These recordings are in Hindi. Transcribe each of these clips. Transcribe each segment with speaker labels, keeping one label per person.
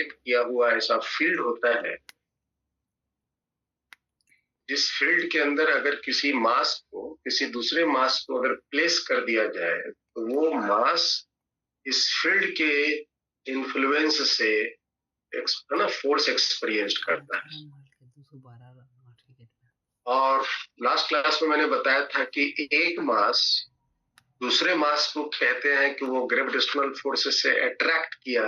Speaker 1: किया हुआ ऐसा फील्ड होता है जिस फील्ड के अंदर अगर किसी मास को किसी दूसरे मास को अगर प्लेस कर दिया जाए तो वो मास इस फील्ड के इन्फ्लुएंस से फोर्स एक्सपीरियंस करता है। और लास्ट क्लास में मैंने बताया था कि एक मास दूसरे मास को कहते हैं कि वो ग्रेविटेशनल फोर्सेस से अट्रैक्ट किया।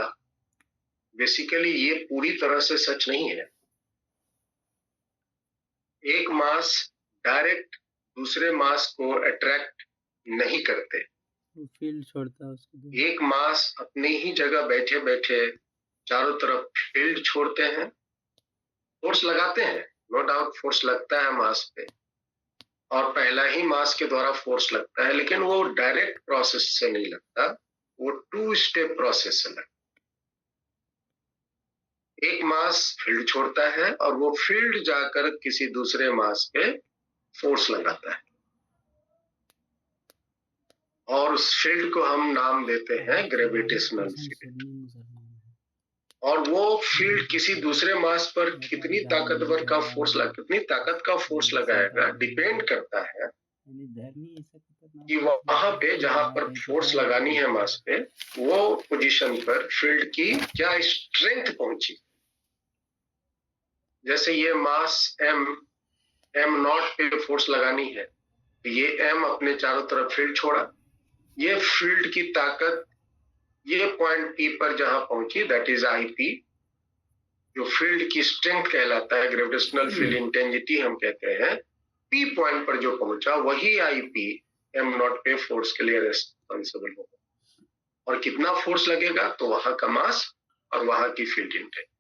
Speaker 1: बेसिकली ये पूरी तरह से सच नहीं है। एक मास डायरेक्ट दूसरे मास को अट्रैक्ट नहीं करते,
Speaker 2: फील्ड छोड़ता है उसको।
Speaker 1: एक मास अपनी ही जगह बैठे बैठे चारों तरफ फील्ड छोड़ते हैं, फोर्स लगाते हैं, नो डाउट फोर्स लगता है मास पे और पहला ही मास के द्वारा फोर्स लगता है, लेकिन वो डायरेक्ट प्रोसेस से नहीं लगता, वो टू स्टेप प्रोसेस से लगता है। एक मास फील्ड छोड़ता है और वो फील्ड जाकर किसी दूसरे मास पे फोर्स लगाता है और उस फील्ड को हम नाम देते हैं ग्रेविटेशनल फील्ड। और वो फील्ड किसी दूसरे मास पर कितनी ताकत का फोर्स लगाएगा डिपेंड करता है कि वहां पे जहां पर फोर्स लगानी है मास पे वो पोजीशन पर फील्ड की क्या स्ट्रेंथ पहुंची। जैसे ये मास m नॉट पे फोर्स लगानी है, ये m अपने चारों तरफ फील्ड छोड़ा, ये फील्ड की ताकत ये पॉइंट P पर जहां पहुंची दैट इज IP, जो फील्ड की स्ट्रेंथ कहलाता है, ग्रेविटेशनल फील्ड इंटेंसिटी हम कहते हैं। P पॉइंट पर जो पहुंचा वही IP m नॉट पे फोर्स के लिए रेस्पॉन्सिबल होगा। और कितना फोर्स लगेगा तो वहां का मास और वहां की फील्ड इंटेंसिटी।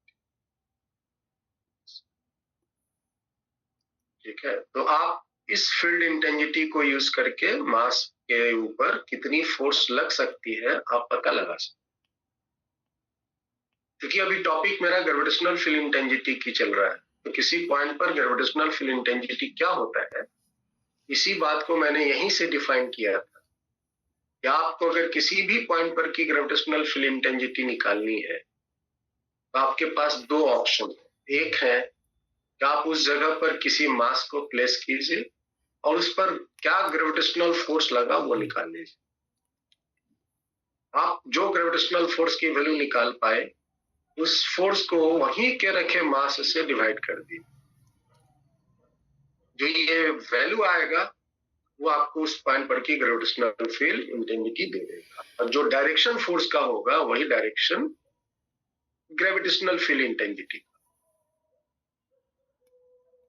Speaker 1: ठीक है, तो आप इस फील्ड इंटेंसिटी को यूज करके मास के ऊपर कितनी फोर्स लग सकती है आप पता लगा सकते। क्योंकि अभी टॉपिक मेरा ग्रेविटेशनल फील्ड इंटेंसिटी की चल रहा है, तो किसी पॉइंट पर ग्रेविटेशनल फील्ड इंटेंसिटी क्या होता है इसी बात को मैंने यहीं से डिफाइन किया था कि आपको अगर किसी भी पॉइंट पर की ग्रेविटेशनल फील्ड इंटेंसिटी निकालनी है तो आपके पास दो ऑप्शन है। एक है कि आप उस जगह पर किसी मास को प्लेस कीजिए और उस पर क्या ग्रेविटेशनल फोर्स लगा वो निकाल लीजिए। आप जो ग्रेविटेशनल फोर्स की वैल्यू निकाल पाए उस फोर्स को वहीं के रखे मास से डिवाइड कर दिए। जो ये वैल्यू आएगा वो आपको उस पॉइंट पर की ग्रेविटेशनल फील्ड इंटेंसिटी दे देगा और जो डायरेक्शन फोर्स का होगा वही डायरेक्शन ग्रेविटेशनल फील्ड इंटेंसिटी।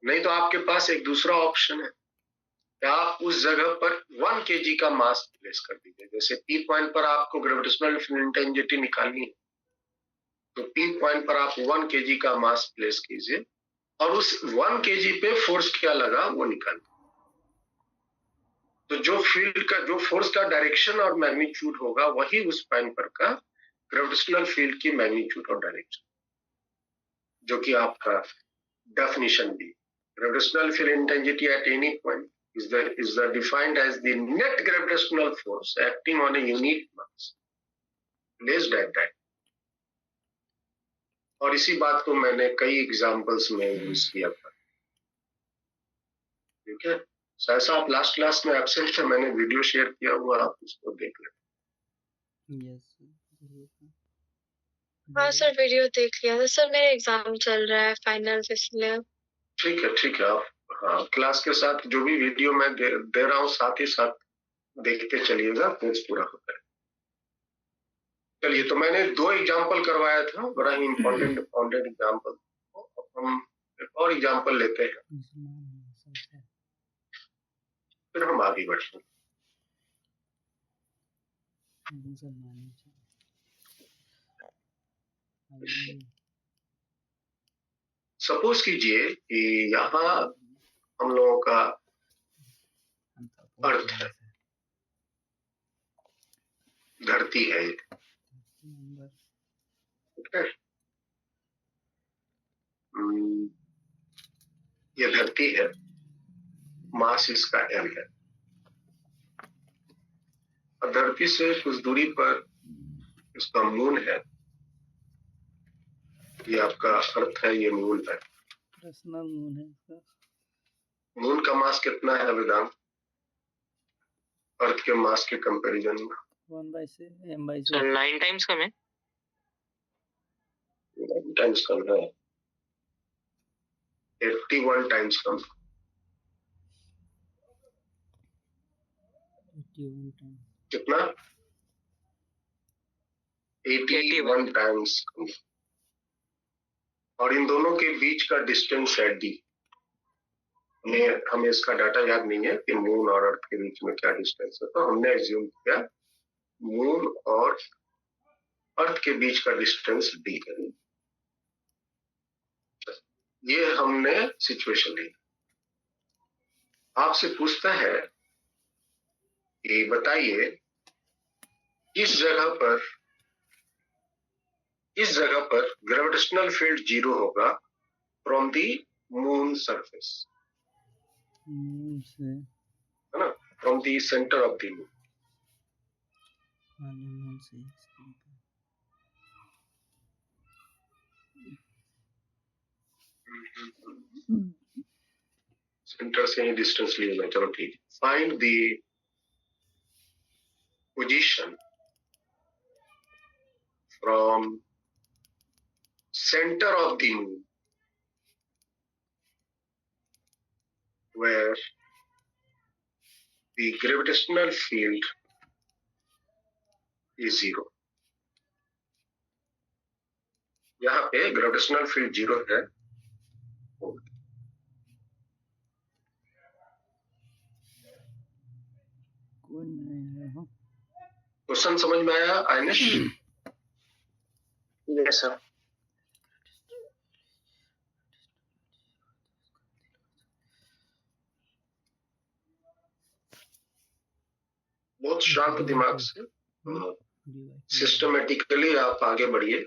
Speaker 1: नहीं तो आपके पास एक दूसरा ऑप्शन है कि आप उस जगह पर 1 kg का मास प्लेस कर दीजिए। जैसे P पॉइंट पर आपको ग्रेविटेशनल फील्ड इंटेंसिटी निकालनी है तो P पॉइंट पर आप 1 kg का मास प्लेस कीजिए और उस 1 kg पे फोर्स क्या लगा वो निकालिए। तो जो फोर्स का डायरेक्शन और मैग्नीट्यूड होगा वही उस पॉइंट पर का ग्रेविटेशनल फील्ड की मैग्नीट्यूड और डायरेक्शन, जो कि आपका definition the. Gravitational field intensity at any point is defined as the net gravitational force acting on a unit mass placed at that. और इसी बात को मैंने कई एग्जांपल्स में यूज किया था। ठीक है, ऐसा आप लास्ट क्लास में एब्सेंट थे, मैंने वीडियो शेयर किया हुआ, आप उसको देख लें।
Speaker 3: हाँ सर, वीडियो देख लिया था सर, मेरा एग्जाम चल रहा है फाइनल इसलिए।
Speaker 1: ठीक है आप हाँ क्लास के साथ जो भी वीडियो मैं दे रहा हूँ साथ ही साथ देखते चलिएगा, कोर्स पूरा होता है। चलिए, तो मैंने 2 एग्जाम्पल करवाया था, बड़ा ही इम्पोर्टेंट एग्जाम्पल। हम एक और एग्जाम्पल लेते हैं फिर हम आगे बढ़ते हैं। सपोज कीजिए कि यहाँ हम लोगों का अर्थ है, धरती है, ये धरती है, मास इसका m है और धरती से कुछ दूरी पर इसका मून है ये आपका अर्थ है, ये मून है।
Speaker 2: पर्सनल मून है इसका।
Speaker 1: मून का मास कितना है वेदांत अर्थ के मास के कंपैरिजन में?
Speaker 2: 1/6 m/6
Speaker 4: सर 9 टाइम्स कम है।
Speaker 1: 9 टाइम्स कम है, 81 टाइम्स कम।
Speaker 2: 81 टाइम।
Speaker 1: कितना? 81 टाइम्स कम। और इन दोनों के बीच का डिस्टेंस है d। हमें इसका डाटा याद नहीं है कि मून और अर्थ के बीच में क्या डिस्टेंस है, तो हमने एज्यूम किया मून और अर्थ के बीच का डिस्टेंस d है। ये हमने सिचुएशन ली। आपसे पूछता है कि बताइए इस जगह पर ग्रेविटेशनल फील्ड 0 होगा from the moon surface,
Speaker 2: moon से,
Speaker 1: है ना, from the centre of the moon.
Speaker 2: Moon से
Speaker 1: सेंटर से ही डिस्टेंस लिया, चलो ठीक। Find the position from centre of the moon where the gravitational field is 0। यहाँ पे ग्रेविटेशनल फील्ड 0 है।
Speaker 2: कोई नहीं है। हाँ,
Speaker 1: क्वेश्चन समझ में आया आयनिश?
Speaker 4: Yes sir.
Speaker 1: बहुत शांत दिमाग से सिस्टमेटिकली आप आगे बढ़िए।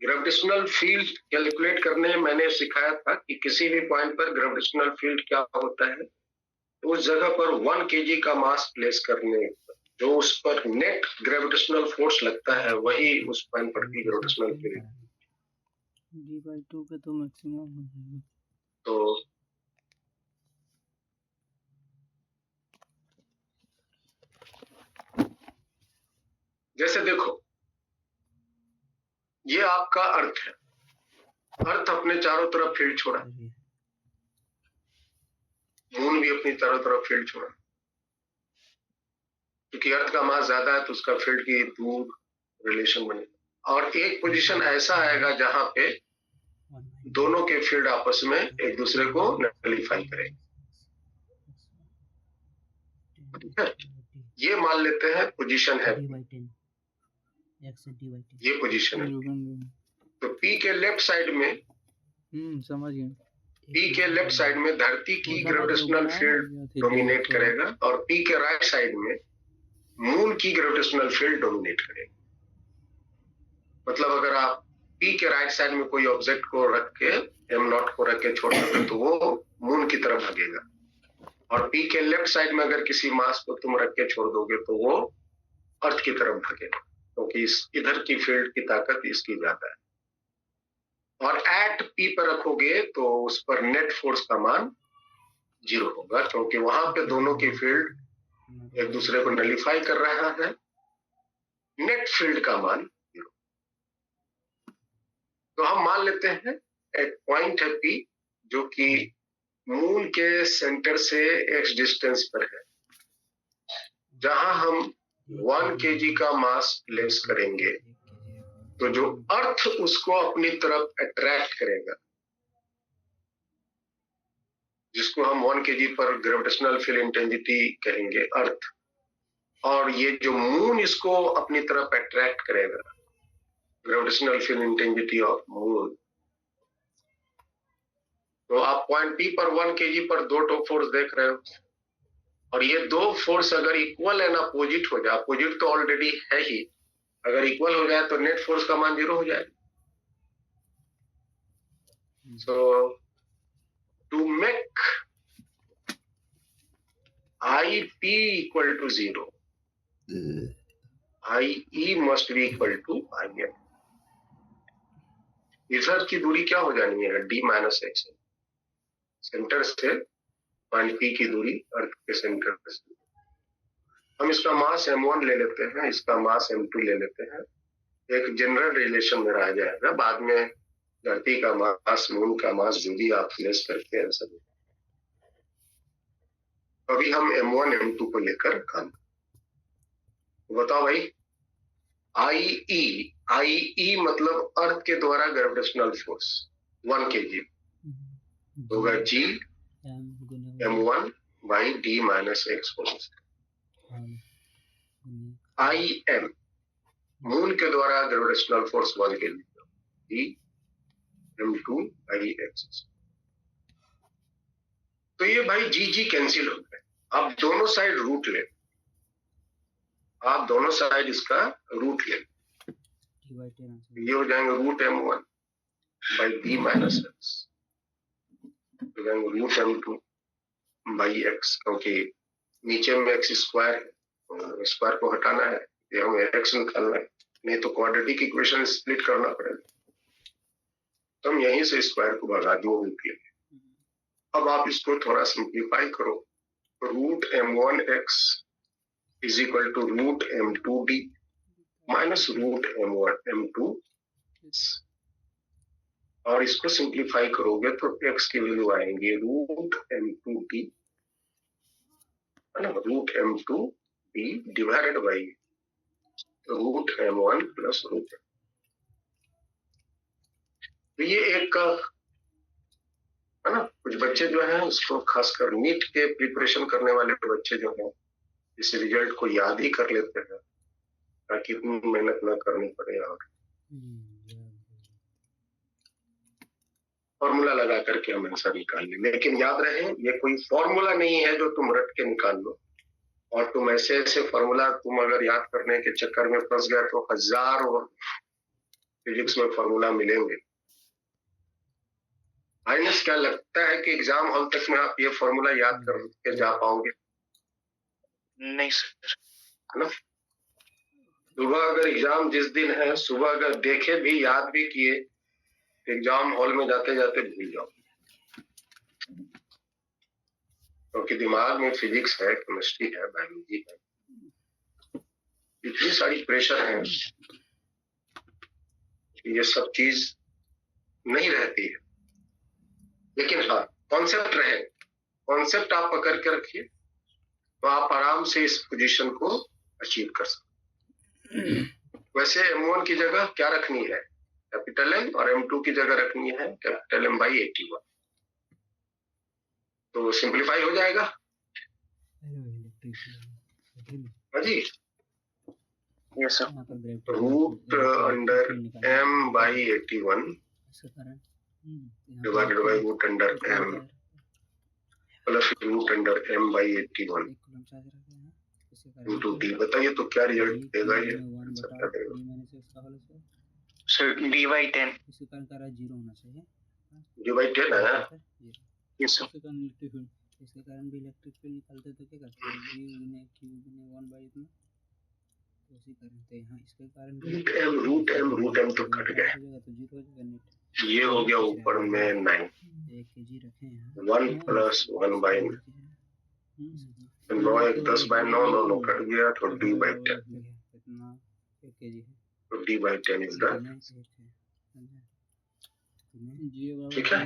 Speaker 1: ग्रेविटेशनल फील्ड कैलकुलेट करने में मैंने सिखाया था कि किसी भी पॉइंट पर ग्रेविटेशनल फील्ड क्या होता है, तो उस जगह पर 1 kg का मास प्लेस करने जो उस पर नेट ग्रेविटेशनल फोर्स लगता है वही उस पॉइंट पर की ग्रेविटेशनल फील्ड।
Speaker 2: d/2 पे तो मैक्सिमम हो जाएगा।
Speaker 1: तो जैसे देखो ये आपका अर्थ है, अर्थ अपने चारों तरफ फील्ड छोड़ा, मून भी अपनी चारों तरफ फील्ड छोड़ा। क्योंकि अर्थ का मास ज्यादा है तो उसका फील्ड की दूर रिलेशन बनेगा। और एक पोजीशन ऐसा आएगा जहां पे दोनों के फील्ड आपस में एक दूसरे को नलिफाई करेंगे। ठीक है, ये मान लेते हैं पोजीशन है, ये पोजीशन है। तो P के लेफ्ट साइड में,
Speaker 2: समझ गए,
Speaker 1: P के लेफ्ट साइड में धरती की ग्रेविटेशनल फील्ड डोमिनेट करेगा और P के राइट साइड में मून की ग्रेविटेशनल फील्ड डोमिनेट करेगी। मतलब अगर आप P के राइट साइड में कोई ऑब्जेक्ट को रख के m0 को रख के छोड़ दोगे तो वो मून की तरफ भागेगा, और P के लेफ्ट साइड में अगर किसी मास को तुम रख के छोड़ दोगे तो वो अर्थ की तरफ भागेगा, क्योंकि इधर की फील्ड की ताकत इसकी ज्यादा है। और एट P पर रखोगे तो उस पर नेट फोर्स का मान 0 होगा, क्योंकि वहां पे दोनों की फील्ड एक दूसरे को नलिफाई कर रहा है। नेट फील्ड का मान 0। तो हम मान लेते हैं एक पॉइंट है P जो कि मून के सेंटर से x डिस्टेंस पर है, जहां हम 1 kg का मास प्लेस करेंगे तो जो अर्थ उसको अपनी तरफ अट्रैक्ट करेगा, जिसको हम 1 kg पर ग्रेविटेशनल फील्ड इंटेंसिटी कहेंगे अर्थ, और ये जो मून इसको अपनी तरफ अट्रैक्ट करेगा gravitational field intensity of moon. तो आप पॉइंट P पर 1 kg पर 2 फोर्स देख रहे हो, और ये 2 फोर्स अगर इक्वल एंड अपोजिट हो जाए, अपोजिट तो ऑलरेडी है ही, अगर इक्वल हो जाए तो नेट फोर्स का मान 0 हो जाएगा। So to make IP equal to 0, IE must be equal to IM। इधर की दूरी क्या हो जानी है? d minus x. सेंटर से पॉइंट P की दूरी अर्थ के सेंटर से। हम इसका मास m1 ले लेते हैं, इसका मास m2 ले लेते हैं। एक जनरल रिलेशन में आ जाएगा, बाद में धरती का मास, मून का मास, जो भी आप प्लेस करते हैं सब। अभी हम m1 m2 को लेकर काम। बताओ भाई, IE मतलब अर्थ के द्वारा ग्रेविटेशनल फोर्स 1 kg होगा G m1 by d minus x. IM moon के द्वारा gravitational force 1 kg d m2 by x. तो ये भाई G कैंसिल हो गए। आप दोनों साइड रूट ले, आप दोनों साइड इसका रूट ले, ये हो जाएंगे root m1 by d minus X, हो जाएंगे रूट m2 बाई एक्स, क्योंकि नीचे में एक्स स्क्वायर है, स्क्वायर को हटाना है, ये हमें एक्स निकालना है, नहीं तो क्वाड्रेटिक इक्वेशन स्प्लिट करना पड़ेगा। तो हम यहीं से स्क्वायर को भगा दो रूट ले। अब आप इसको थोड़ा सिंप्लीफाई करो, root m1 x is equal to root m2 d minus root m1 m2, और इसको सिंप्लीफाई करोगे तो x की वैल्यू आएंगे रूट m2 d, है ना, root m2 d divided by root m1 plus root. तो ये एक का, है ना, कुछ बच्चे जो हैं उसको खासकर नीट के प्रिपरेशन करने वाले बच्चे जो हैं इस रिजल्ट को याद ही कर लेते हैं ताकि इतनी मेहनत ना करनी पड़े और फॉर्मूला लगा करके हम आंसर निकाल लें। लेकिन याद रहे, ये कोई फॉर्मूला नहीं है जो तुम रट के निकाल लो, और तुम ऐसे ऐसे फॉर्मूला तुम अगर याद करने के चक्कर में फंस गए तो हजारों फिजिक्स में फॉर्मूला मिलेंगे। आइनस क्या लगता है कि एग्जाम हॉल तक में आप ये फॉर्मूला याद करके जा पाओगे?
Speaker 4: नहीं सर।
Speaker 1: है ना, सुबह अगर एग्जाम जिस दिन है, सुबह अगर देखे भी याद भी किए, एग्जाम हॉल में जाते जाते भूल जाओ, क्योंकि दिमाग में फिजिक्स है, केमिस्ट्री है, बायोलॉजी है, इतनी सारी प्रेशर है, ये सब चीज नहीं रहती है। लेकिन हाँ, कॉन्सेप्ट रहे, कॉन्सेप्ट आप पकड़ के रखिए तो आप आराम से इस पोजीशन को अचीव कर सकते। वैसे m1 की जगह क्या रखनी है? कैपिटल M, और m2 की जगह रखनी है कैपिटल M बाई 81। तो सिंप्लीफाई हो जाएगा। हाँ जी,
Speaker 4: yes sir.
Speaker 1: Root under M by 81 divided by root under M plus root under M by 81 into d। बताइए तो क्या रिजल्ट देगा ये? क्या देगा
Speaker 4: sir? d by 10।
Speaker 1: d by 10 है।
Speaker 4: Yes sir.
Speaker 2: इसके कारण भी इलेक्ट्रिक फील्ड निकालते तो क्या करते हैं, v गुने q गुने 1 बाई इतना, तो उसी कारण से यहाँ इसके कारण
Speaker 1: रूट m तो कट गए,
Speaker 2: तो 0 हो जाएगा नेट।
Speaker 1: ये हो गया ऊपर में 9,
Speaker 2: 1 kg रखे हैं
Speaker 1: 1 प्लस 1 बाई 9, 1 10 बाई 9, 9 कट गया तो d बाई 10,
Speaker 2: कितना 1 kg है,
Speaker 1: तो d बाई 10 इज द, ठीक है,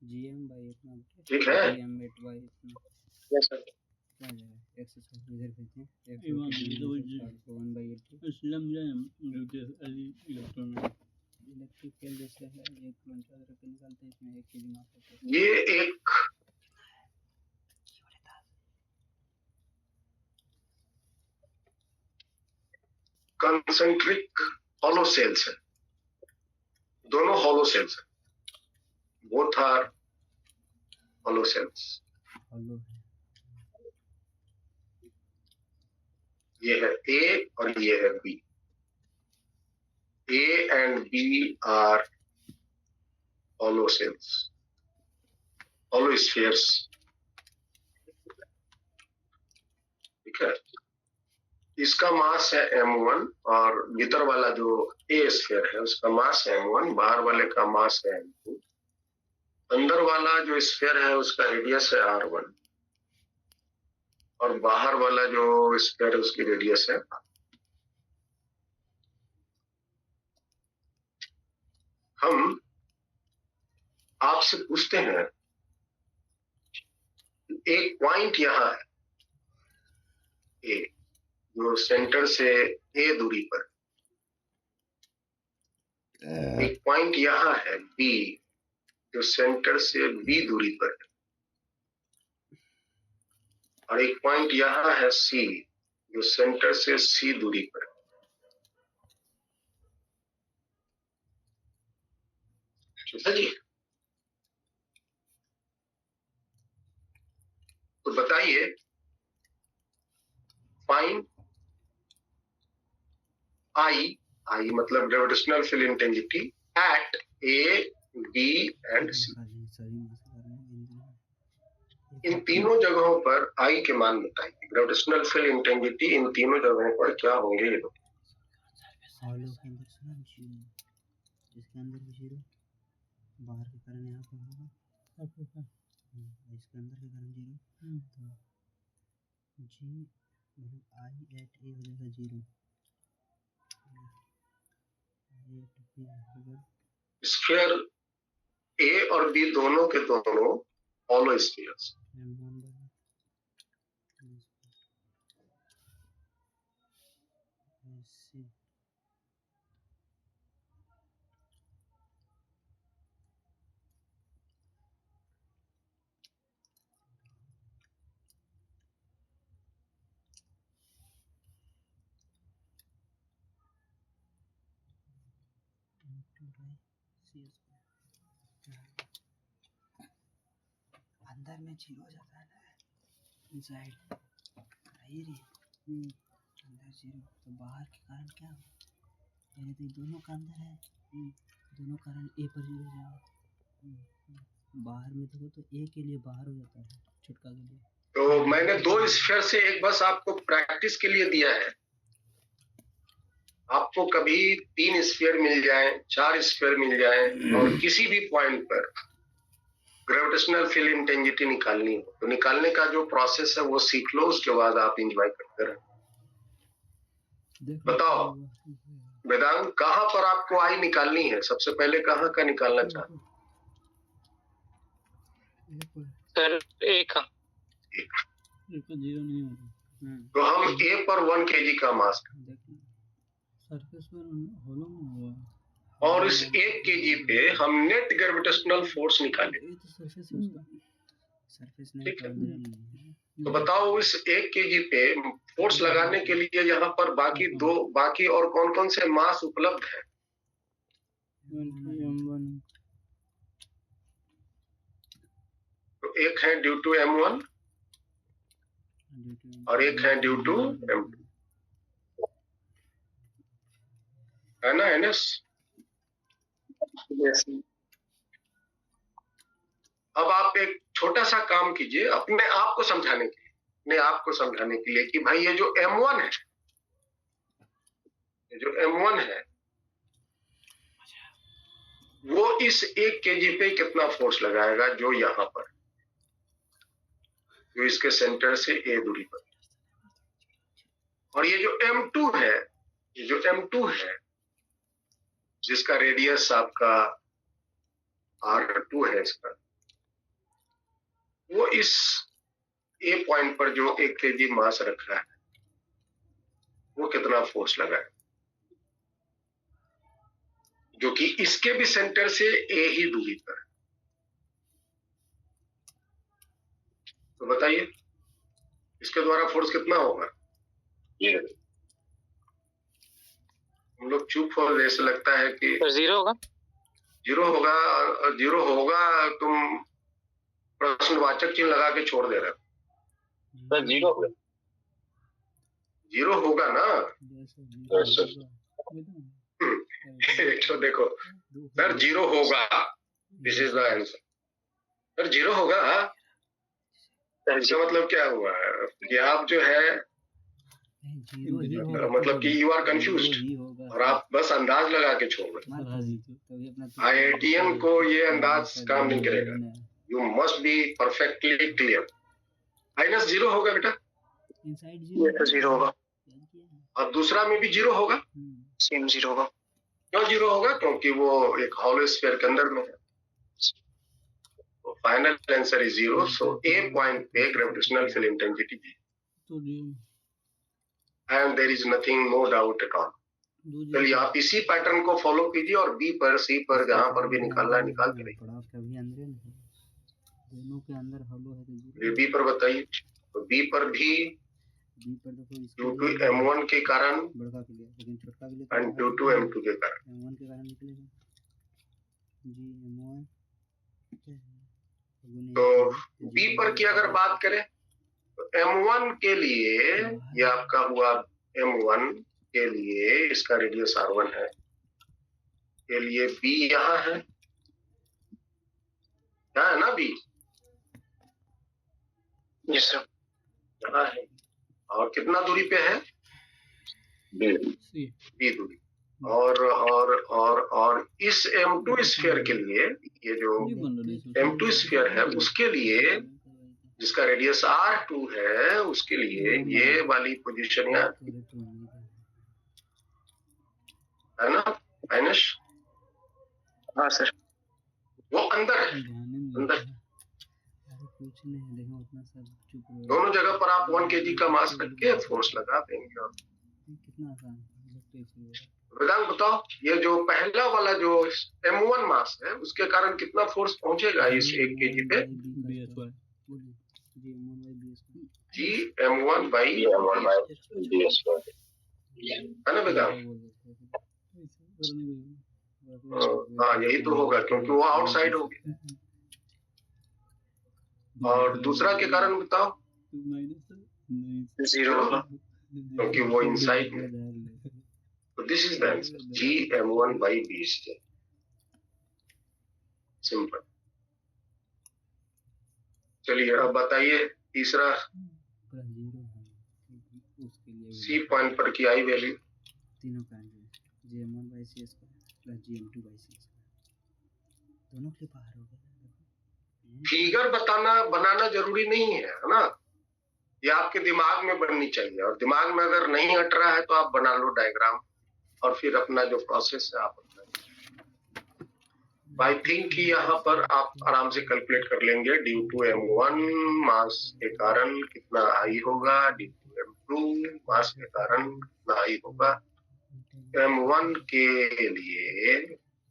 Speaker 2: gm बाई इतना,
Speaker 1: ठीक है।
Speaker 2: gm वेट बाई इतना,
Speaker 4: यस सर।
Speaker 2: क्या आ जाएगा, x स्क्वायर इधर भेजते हैं, x 1 बाई 80 इलेक्ट्रिक फील्ड जैसे है, एक घंटा रख के निकालते हैं, इसमें 1 kg मास होता है।
Speaker 1: ये एक कंसेंट्रिक हॉलो सेल्स है, दोनों हॉलो सेल्स है, both are hollow shells.
Speaker 2: Hollow है,
Speaker 1: ये है A और ये है B। A and B are hollow cells, hollow spheres, ठीक है। इसका मास है m1 और भीतर वाला जो ए स्फीयर है उसका मास है m1, बाहर वाले का मास है m2, अंदर वाला जो स्फीयर है उसका रेडियस है r1 और बाहर वाला जो स्फीयर है उसकी रेडियस है r। हम आपसे पूछते हैं एक पॉइंट यहां है ए, जो सेंटर से ए दूरी पर, एक पॉइंट यहां है बी, जो सेंटर से बी दूरी पर है, और एक पॉइंट यहां है सी, जो सेंटर से सी दूरी पर है। ठीक है जी। तो बताइए, फाइंड आई मतलब gravitational field intensity at A, B and C. इन तीनों जगहों पर आई के मान बताइए। ग्रेविटेशनल फील्ड इंटेंसिटी इन तीनों जगहों पर क्या होंगे ये लोग?
Speaker 2: इसके अंदर भी 0, बाहर के कारण यहाँ पर होगा, इसके अंदर के कारण 0, तो जी मतलब आई एट ए हो जाएगा 0,
Speaker 1: स्फीयर ए और बी दोनों के दोनों हॉलो स्फीयर्स।
Speaker 2: अंदर में 0 हो जाता है ना, इनसाइड रही रे अंदर 0, तो बाहर के कारण क्या हो, पहले तो दोनों का अंदर है, दोनों कारण ए पर 0 हो जाएगा, बाहर में देखो तो ए के लिए बाहर हो जाता है छुटका के लिए।
Speaker 1: तो मैंने 2 स्फीयर से एक बस आपको प्रैक्टिस के लिए दिया है। आपको कभी 3 स्फीयर मिल जाए, 4 स्फीयर मिल जाए और किसी भी पॉइंट पर ग्रेविटेशनल फील्ड इंटेंसिटी निकालनी हो, तो निकालने का जो प्रोसेस है वो सीख लो, उसके बाद आप एंजॉय करते रहो। बताओ वेदांत, कहां पर आपको आई निकालनी है? सबसे पहले कहां का निकालना चाहते?
Speaker 4: सर ए का।
Speaker 2: जीरो नहीं होगा,
Speaker 1: तो हम ए पर 1 kg का मास
Speaker 2: सरफेस पर होलो में हुआ,
Speaker 1: और इस 1 kg पे हम नेट ग्रेविटेशनल फोर्स निकाले।
Speaker 2: ये तो सरफेस है उसका, सरफेस नहीं
Speaker 1: ठीक है।
Speaker 2: है।
Speaker 1: तो बताओ इस 1 kg पे फोर्स लगाने के लिए यहाँ पर बाकी और कौन कौन से मास उपलब्ध है? तो एक है ड्यू टू m1 और एक है ड्यू टू m2, है ना एनएस?
Speaker 4: यस।
Speaker 1: अब आप एक छोटा सा काम कीजिए अपने आप को समझाने के लिए कि भाई ये जो m1 है वो इस 1 kg पे कितना फोर्स लगाएगा, जो यहाँ पर, जो इसके सेंटर से ए दूरी पर। और ये जो m2 है जिसका रेडियस आपका r2 है इसका, वो इस ए पॉइंट पर जो 1 kg मास रखा है वो कितना फोर्स लगाए, जो कि इसके भी सेंटर से ए ही दूरी पर है। तो बताइए इसके द्वारा फोर्स कितना होगा? हम लोग चुप हो, ऐसे लगता है कि
Speaker 4: 0 होगा।
Speaker 1: 0 होगा। तुम प्रश्नवाचक चिन्ह लगा के छोड़ दे रहे हो।
Speaker 4: सर 0 होगा।
Speaker 1: 0 होगा ना? तो देखो सर 0 होगा, this is the answer. Sir 0 होगा, इसका मतलब क्या हुआ कि आप जो है
Speaker 2: जीरो ही होगा,
Speaker 1: मतलब कि यू आर कंफ्यूज्ड
Speaker 2: ही होगा
Speaker 1: और आप बस अंदाज लगा के छोड़ रहे
Speaker 2: मार तभी अपना
Speaker 1: आईआईटीएन को ये अंदाज काम नहीं करेगा। You must be perfectly clear. Minus zero होगा बेटा,
Speaker 2: इनसाइड
Speaker 4: ये तो जीरो होगा,
Speaker 1: और दूसरा में भी जीरो होगा।
Speaker 4: सेम जीरो होगा।
Speaker 1: क्यों जीरो होगा? क्योंकि वो एक हॉलो स्फीयर के अंदर में है। Final answer is zero. So A point पे gravitational field intensity and there is nothing, no doubt at all. चलिए आप इसी पैटर्न को फॉलो कीजिए और बी पर सी पर जहां पर भी निकालना है निकाल के देखिए।
Speaker 2: कभी अंदर नहीं, दोनों के अंदर हॉलो है तो
Speaker 1: ये बी पर बताइए। तो बी पर भी
Speaker 2: बी पर देखो
Speaker 1: ड्यू टू m1 के कारण
Speaker 2: बड़का के लिए, लेकिन छोटा के लिए
Speaker 1: एंड ड्यू टू m2 के कारण।
Speaker 2: m1 के कारण निकलेगा जी m1।
Speaker 1: तो बी पर की अगर बात करें तो m1 के लिए ये आपका हुआ m1 के लिए इसका रेडियस r1 है, के लिए b यहाँ है, यहाँ है ना b,
Speaker 4: यस सर।
Speaker 1: यहाँ है। और कितना दूरी पे है? b दूरी। और इस m2 स्फीयर के लिए, ये जो m2 स्फीयर है उसके लिए जिसका रेडियस r2 है, उसके लिए ये वाली पोजीशन यहाँ है ना माइनस।
Speaker 4: हाँ सर।
Speaker 1: वो अंदर है, अंदर
Speaker 2: कुछ नहीं, देखो उतना सब चुप रहो।
Speaker 1: दोनों जगह पर आप 1 kg का मास करके फोर्स लगा देंगे। और
Speaker 2: कितना आसान है।
Speaker 1: वेदांत बताओ, ये जो पहला वाला जो m1 मास है उसके कारण कितना फोर्स पहुंचेगा इस 1 kg पे? जी m1 बाई bs है ना वेदांत? हाँ यही तो होगा, क्योंकि वो आउटसाइड हो गया। और दूसरा के कारण बताओ?
Speaker 4: जीरो होगा,
Speaker 1: क्योंकि वो इनसाइड में। तो this is the answer, G m1 by b square. Simple. चलिए अब बताइए तीसरा सी पॉइंट पर की आई वैल्यू।
Speaker 2: तीनों का gm1 by C square plus gm2 by C square, दोनों के बाहर हो गए।
Speaker 1: फिगर बनाना जरूरी नहीं है ना, ये आपके दिमाग में बननी चाहिए। और दिमाग में अगर नहीं हट रहा है तो आप बना लो डायग्राम, और फिर अपना जो प्रोसेस है आप आई थिंक कि यहाँ पर आप आराम से कैलकुलेट कर लेंगे। ड्यू टू m1 मास के कारण कितना आई होगा, ड्यू टू m2 मास के कारण कितना आई होगा। m1 के लिए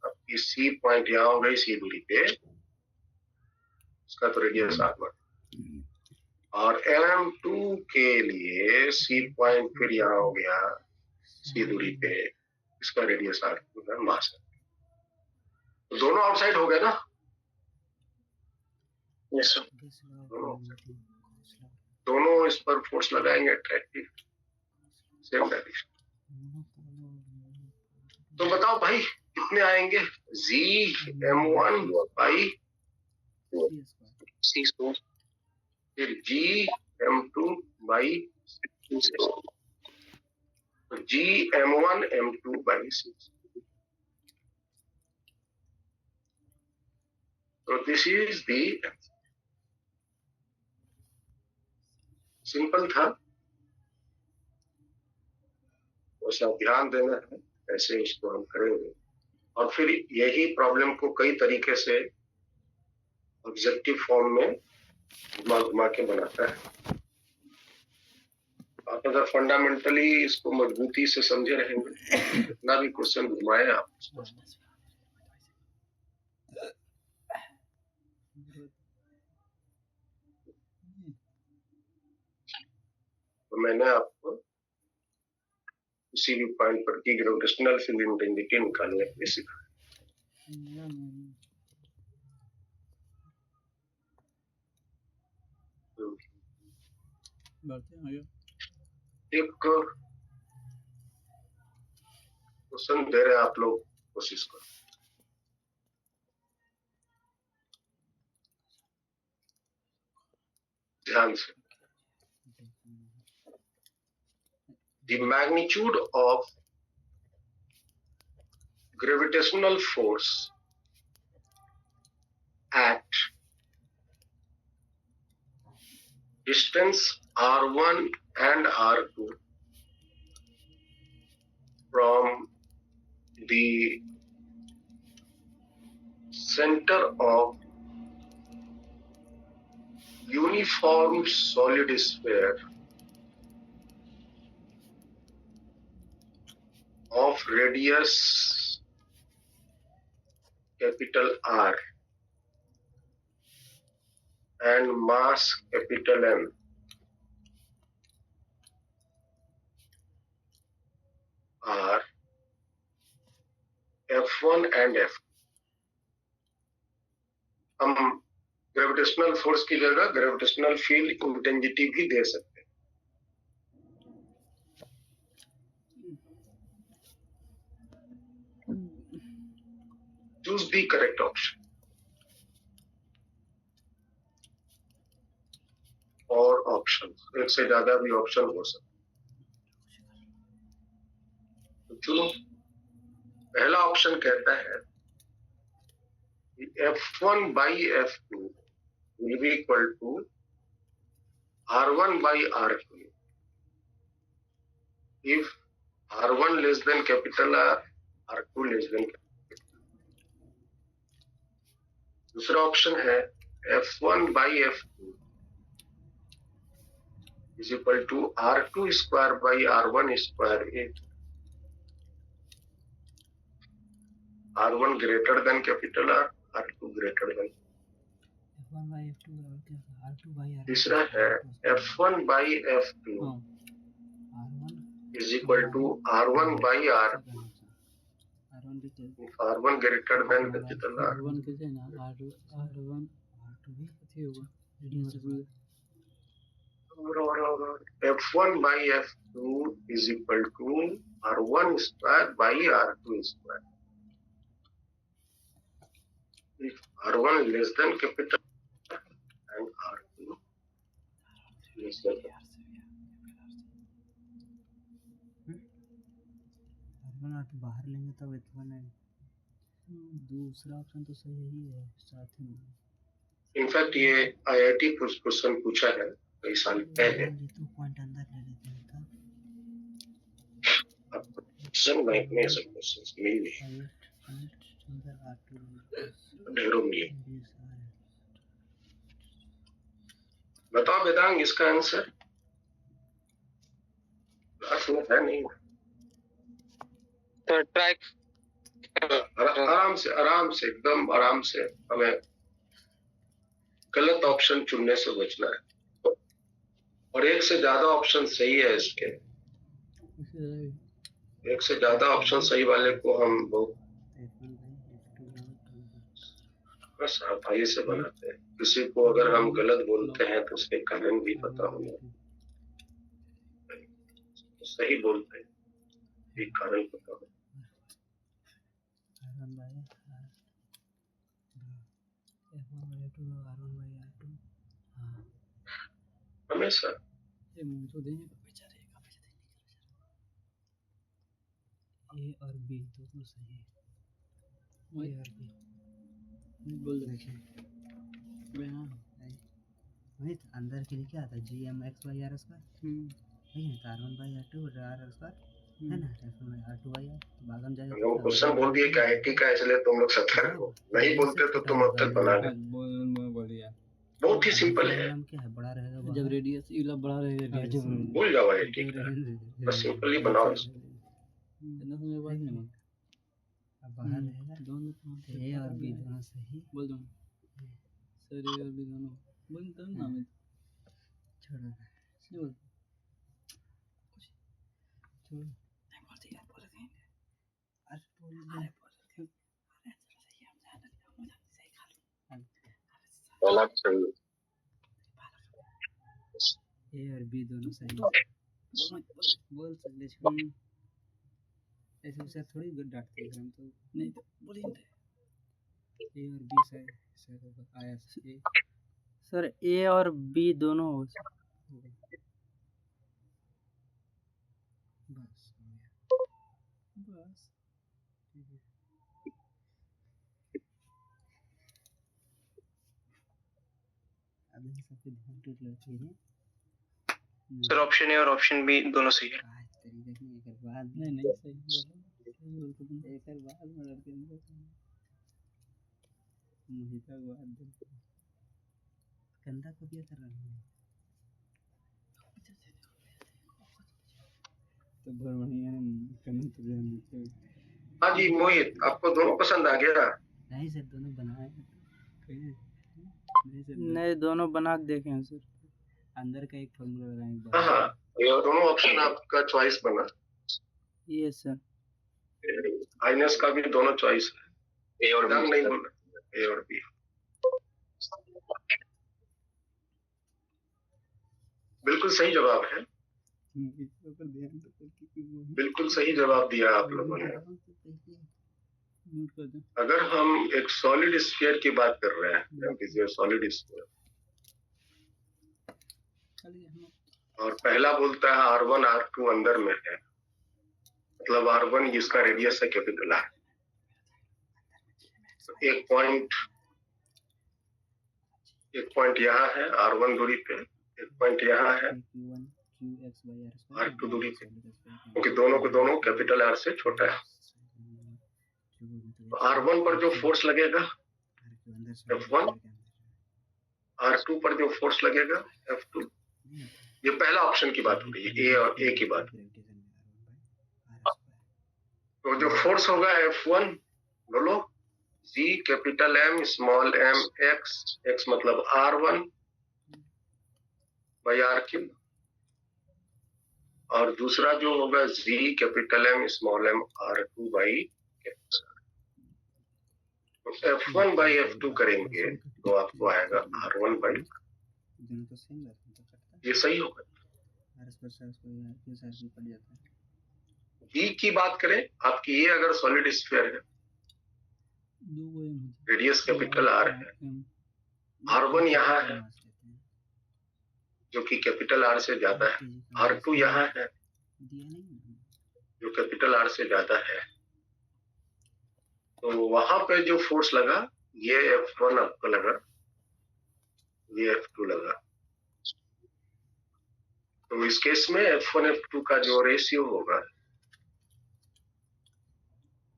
Speaker 1: आपकी सी पॉइंट यहाँ हो गई, सी दूरी पे, इसका तो रेडियस r1। और m2 के लिए सी पॉइंट फिर यहाँ हो गया सी दूरी पे, इसका रेडियस r2 है, मास है। तो दोनों आउटसाइड हो गए ना?
Speaker 4: Yes sir.
Speaker 1: दोनों इस पर फोर्स लगाएंगे अट्रैक्टिव, सेम डायरेक्शन। तो बताओ भाई कितने आएंगे? जी m1 बाई
Speaker 4: सी स्क्वायर,
Speaker 1: फिर जी m2 by ji m1 m2 by 6। तो दिस इज दी सिंपल था, वैसा ध्यान देना है कैसे इसको हम करेंगे। और फिर यही प्रॉब्लम को कई तरीके से ऑब्जेक्टिव फॉर्म में घुमा घुमा के बनाता है। आप अगर फंडामेंटली इसको मजबूती से समझे रहेंगे, जितना भी क्वेश्चन घुमाए आप उसको, तो मैंने आपको किसी भी पॉइंट पर की ग्रेविटेशनल फील्ड इंटेंसिटी निकालने के लिए सिखाया। एक क्वेश्चन दे रहे हैं आप लोग, कोशिश करो। ध्यान से the magnitude of gravitational force at distance r1 and r2 from the center of uniform solid sphere of radius capital R and mass capital M are F1 and F. हम ग्रेविटेशनल फोर्स की जगह ग्रेविटेशनल फील्ड इंटेंसिटी भी दे सकते हैं. Choose the correct option. और ऑप्शन एक से ज्यादा भी ऑप्शन हो सकते हैं. तो चुनो. पहला ऑप्शन कहता है F1 by F2 will be equal to R1 by R2 if R1 less than capital R, R2 less than capital. दूसरा ऑप्शन है F1 by F2 is equal to R2 square by R1 square if R1 greater than capital R, R2 greater than.
Speaker 2: F1 by F2 और क्या था? R2 by R1.
Speaker 1: तीसरा है F1 by F2
Speaker 2: R1
Speaker 1: is equal to R1 by R.
Speaker 2: R1 भी तो
Speaker 1: If R1 greater than capital R.
Speaker 2: R1 कैसे ना R1 R2 भी कैसे होगा?
Speaker 1: F1 by F2 is equal to R1 square by R2 square. If R1 less than capital and R2 less than
Speaker 2: R1 R2 बाहर लेंगे तब F1 है. दूसरा ऑप्शन तो सही ही है साथ में.
Speaker 1: इनफैक्ट ये आईआईटी क्वेश्चन पूछा है कई साल पहले.
Speaker 2: ये तो पॉइंट अंदर ले लेते हैं तब.
Speaker 1: आपको क्वेश्चन बैंक में सब क्वेश्चन मिल गए.
Speaker 2: अंदर R2
Speaker 1: ढेरों मिले. बताओ वेदांग इसका आंसर. क्लास में है नहीं.
Speaker 4: तो ट्राई
Speaker 1: आराम से एकदम आराम से हमें गलत ऑप्शन चुनने से बचना है. और एक से ज्यादा ऑप्शन सही है इसके. एक से ज्यादा ऑप्शन सही वाले को हम बहुत सावधानी से बनाते हैं. किसी को अगर हम गलत बोलते हैं तो उसके कारण भी पता होना. सही बोलते हैं एक कारण पता हो. हमेशा
Speaker 2: ए और बी दोनों सही है. ए और बी बोल देखिए वही तो अंदर के लिए क्या आता है G M X Y R square. वही है R1 by R2 are square है ना. F1 by R2 by R भागम जाएगा.
Speaker 1: हम क्वेश्चन बोल दिए कि आईआईटी का, इसलिए तुम लोग सतर्क हो. नहीं बोलते तो तुम अब तक बना गए. बहुत ही सिंपल है.
Speaker 2: क्या है बड़ा रहेगा जब रेडियस इला बड़ा रहेगा.
Speaker 1: भूल जाओ आईआईटी का. बस सिंपली बनाओ इसको.
Speaker 2: अब बाहर रहेगा दोनों ए और बी दोनों सही. बोल दो सर ए और बी दोनों बोल तो ना मैं छोड़ो बोल छोड़ नहीं बोलते यार. बोल कहीं अरे बोल सही हम जान सही खा लो.
Speaker 1: अलग चाहिए.
Speaker 2: ए और बी दोनों सही. बोल सकते छोड़. ऐसे सर थोड़ी डांटते हैं हम तो. नहीं तो बोलिए ए और बी सर आया सर ए और बी दोनों हो. बस हो गया बस ठीक है अब इन सब पे ध्यान टूट लगे हैं
Speaker 4: सर ऑप्शन ए और ऑप्शन बी दोनों सही है।
Speaker 2: आज तेरी देखने एक बाद में नहीं सही बोल तो तुम एक बाद में लड़के अंदर मोहिता को आज गंदा को क्या कर रहा है तो भर बढ़िया ने करने तो ध्यान देते
Speaker 1: हाँ जी मोहित, आपको दोनों पसंद आ गया?
Speaker 2: नहीं सर दोनों बनाए नहीं दोनों बना के देखे हैं सर अंदर का एक फॉर्मूला लगाएंगे एक
Speaker 1: हाँ
Speaker 2: बार
Speaker 1: हाँ, ये दोनों ऑप्शन आपका चॉइस बना।
Speaker 2: ये सर
Speaker 1: आइनस का भी दोनों चॉइस है,
Speaker 4: ए और
Speaker 1: रंग
Speaker 4: बी।
Speaker 1: नहीं बोलना, ए और बी। बिल्कुल सही जवाब है,
Speaker 2: इसके ऊपर ध्यान दो क्योंकि वो
Speaker 1: बिल्कुल सही जवाब दिया आप लोगों ने।
Speaker 2: म्यूट कर दो
Speaker 1: अगर हम एक सॉलिड स्फीयर की बात कर रहे हैं, सॉलिड स्फीयर,
Speaker 2: खाली हम
Speaker 1: और पहला बोलता है R1 R2 अंदर में है, मतलब R1 जिसका रेडियस है कैपिटल R, तो एक पॉइंट यहाँ है R1 दूरी पे, एक पॉइंट यहाँ है R2 दूरी पे, क्योंकि दोनों को दोनों कैपिटल R से छोटा है। तो R1 पर जो फोर्स लगेगा F1, R2 पर जो फोर्स लगेगा F2। ये पहला ऑप्शन की बात हो रही है, ए और ए की बात। तो जो फोर्स होगा F1 बोलो, G capital M small m x मतलब R1 बाई R3, और दूसरा जो होगा G capital M small m R2 by F1 by F2 करेंगे तो आपको आएगा R1 बाई, ये सही होगा। बी की बात करें, आपकी ये अगर सॉलिड स्फीयर है, रेडियस कैपिटल R है, R1 यहाँ है जो कि कैपिटल R से ज्यादा है, R2 यहाँ है जो कैपिटल R से ज्यादा है, तो वहां पे जो फोर्स लगा ये F1 आपको लगा, ये F2 लगा। तो इस केस में F1 F2 का जो रेशियो होगा,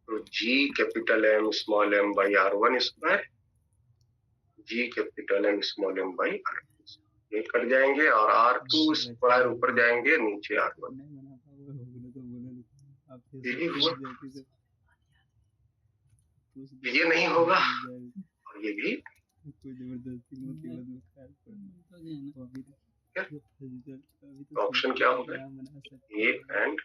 Speaker 1: तो G capital M small m by R1 square, G capital M small m by R2, ये कट जाएंगे और R2 स्क्वायर ऊपर जाएंगे, नीचे R1। यही हुआ, ये नहीं होगा और ये भी ऑप्शन क्या होगा, ए एंड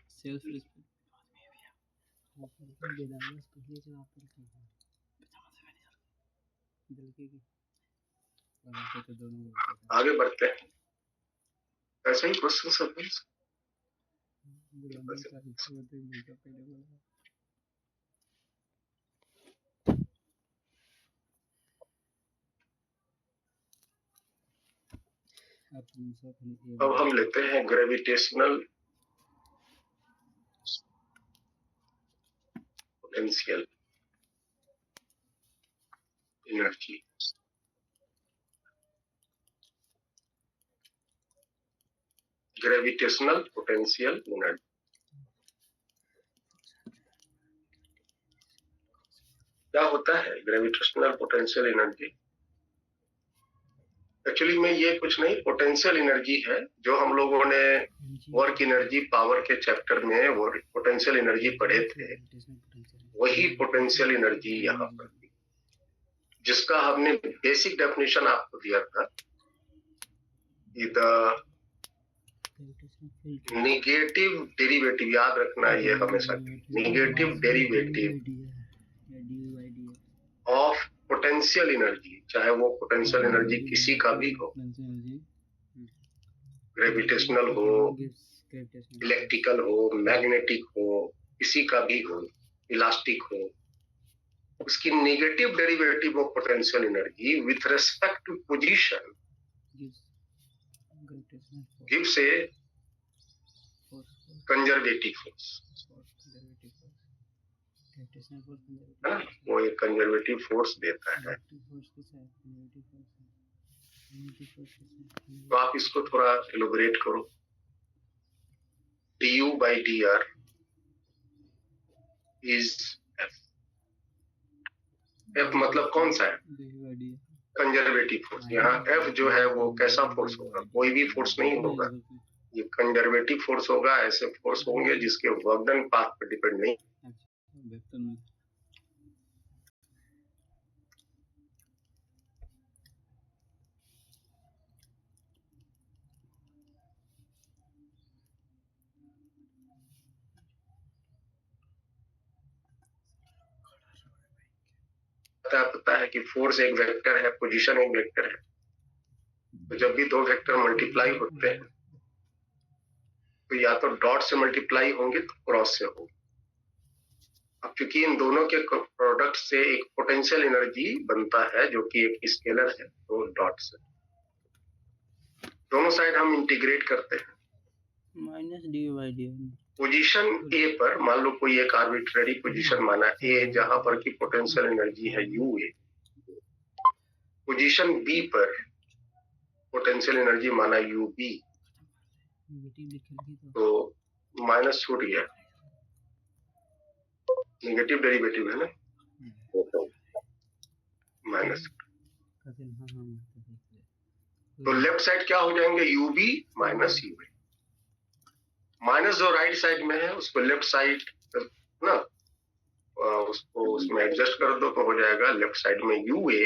Speaker 1: आगे बढ़ते हैं। ऐसे ही क्वेश्चन सब है। अब हम लेते हैं gravitational potential energy. Gravitational potential energy क्या होता है? ग्रेविटेशनल पोटेंशियल एनर्जी एक्चुअली में ये कुछ नहीं, पोटेंशियल एनर्जी है जो हम लोगों ने वर्क एनर्जी पावर के चैप्टर में वो पोटेंशियल एनर्जी पढ़े थे, वही पोटेंशियल एनर्जी यहाँ पर थी, जिसका हमने बेसिक डेफिनेशन आपको दिया था। निगेटिव डेरिवेटिव, याद रखना ये हमेशा, negative derivative of potential energy, चाहे वो पोटेंशियल एनर्जी किसी का भी हो, ग्रेविटेशनल हो, इलेक्ट्रिकल हो, मैग्नेटिक हो, किसी का भी हो, इलास्टिक हो, उसकी negative derivative of potential energy with respect to position gives a conservative force, है ना, वो एक कंजर्वेटिव फोर्स देता है। तो आप इसको थोड़ा एलोबरेट करो। du by dr is f। f मतलब कौन सा है? Conservative force. यहाँ f जो है वो कैसा फोर्स होगा? कोई भी फोर्स नहीं होगा, ये कंजर्वेटिव फोर्स होगा। ऐसे फोर्स होंगे जिसके वर्क डन पाथ पर डिपेंड नहीं। पता है कि फोर्स एक वेक्टर है, पोजीशन एक वेक्टर है। तो जब भी दो वेक्टर मल्टीप्लाई होते हैं तो या तो डॉट से मल्टीप्लाई होंगे तो क्रॉस से होंगे। अब क्योंकि इन दोनों के प्रोडक्ट से एक पोटेंशियल एनर्जी बनता है जो कि एक स्केलर है, तो डॉट से दोनों साइड हम इंटीग्रेट करते हैं। पोजीशन ए पर मान लो कोई एक आर्बिट्ररी पोजीशन माना ए, जहां पर की पोटेंशियल एनर्जी है यू ए। पोजीशन बी पर पोटेंशियल एनर्जी माना यू बी, तो माइनस छूट गया, नेगेटिव डेरिवेटिव है ना, माइनस। तो लेफ्ट साइड क्या हो जाएंगे? U B minus U A. Minus जो राइट साइड में है उसको लेफ्ट साइड ना, उसको उसमें एडजस्ट कर दो तो हो जाएगा लेफ्ट साइड में U A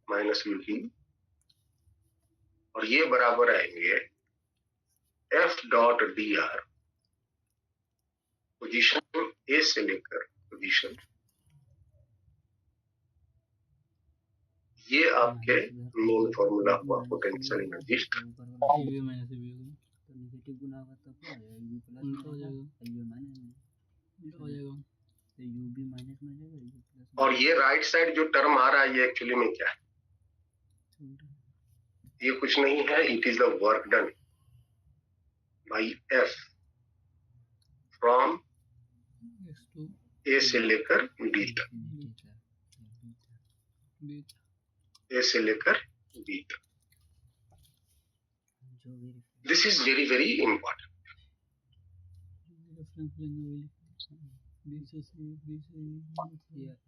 Speaker 1: minus U B, और ये बराबर आएंगे F dot d r, position A से लेकर पोजीशन, ये आपके मेन फॉर्मूला हुआ पोटेंशियल एनर्जी। और ये राइट साइड जो टर्म आ रहा है ये एक्चुअली में क्या है? ये कुछ नहीं है, it is the work done by F from A से लेकर बी तक, ए से लेकर बी तक। This is very very important.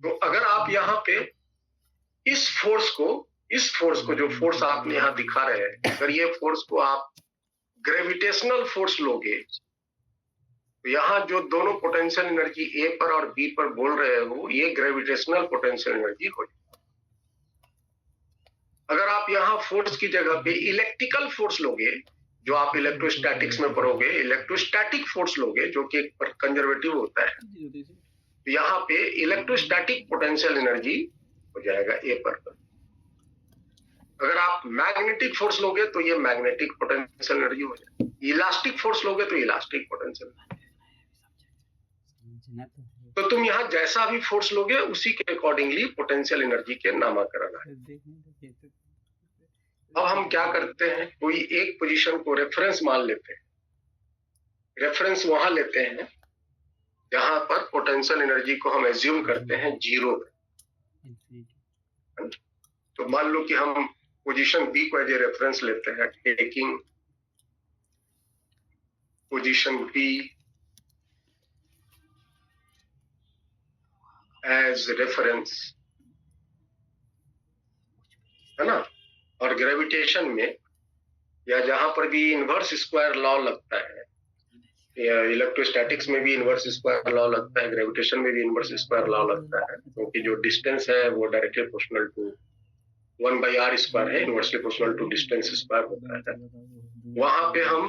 Speaker 1: तो अगर आप यहाँ पे इस फोर्स को जो फोर्स आपने यहाँ दिखा रहे हैं, अगर ये फोर्स को आप ग्रेविटेशनल फोर्स लोगे तो यहाँ जो दोनों पोटेंशियल एनर्जी ए पर और बी पर बोल रहे हो, ये ग्रेविटेशनल पोटेंशियल एनर्जी हो जाएगी। अगर आप यहाँ फोर्स की जगह पे इलेक्ट्रिकल फोर्स लोगे, जो आप इलेक्ट्रोस्टैटिक्स में पढ़ोगे, इलेक्ट्रोस्टैटिक फोर्स लोगे जो कि एक कंजर्वेटिव होता है, तो यहाँ पे इलेक्ट्रोस्टैटिक पोटेंशियल एनर्जी हो जाएगा ए पर। अगर आप मैग्नेटिक फोर्स लोगे तो ये मैग्नेटिक पोटेंशियल एनर्जी हो जाएगी। इलास्टिक फोर्स लोगे तो इलास्टिक पोटेंशियल। तो तुम यहाँ जैसा भी फोर्स लोगे उसी के अकॉर्डिंगली पोटेंशियल एनर्जी के नामकरण है। अब हम क्या करते हैं, कोई एक पोजीशन को रेफरेंस मान लेते हैं। रेफरेंस वहां लेते हैं जहां पर पोटेंशियल एनर्जी को हम एज्यूम करते हैं जीरो। तो मान लो कि हम पोजीशन बी को एज ए रेफरेंस लेते हैं, taking position B as reference, है ना। और ग्रेविटेशन में या जहां पर भी इनवर्स स्क्वायर लॉ लगता है, या इलेक्ट्रोस्टैटिक्स में भी इनवर्स स्क्वायर लॉ लगता है, ग्रेविटेशन में भी इनवर्स स्क्वायर लॉ लगता है, क्योंकि जो डिस्टेंस है वो directly proportional to 1/r square है, inversely proportional to distance square होता है। वहां पे हम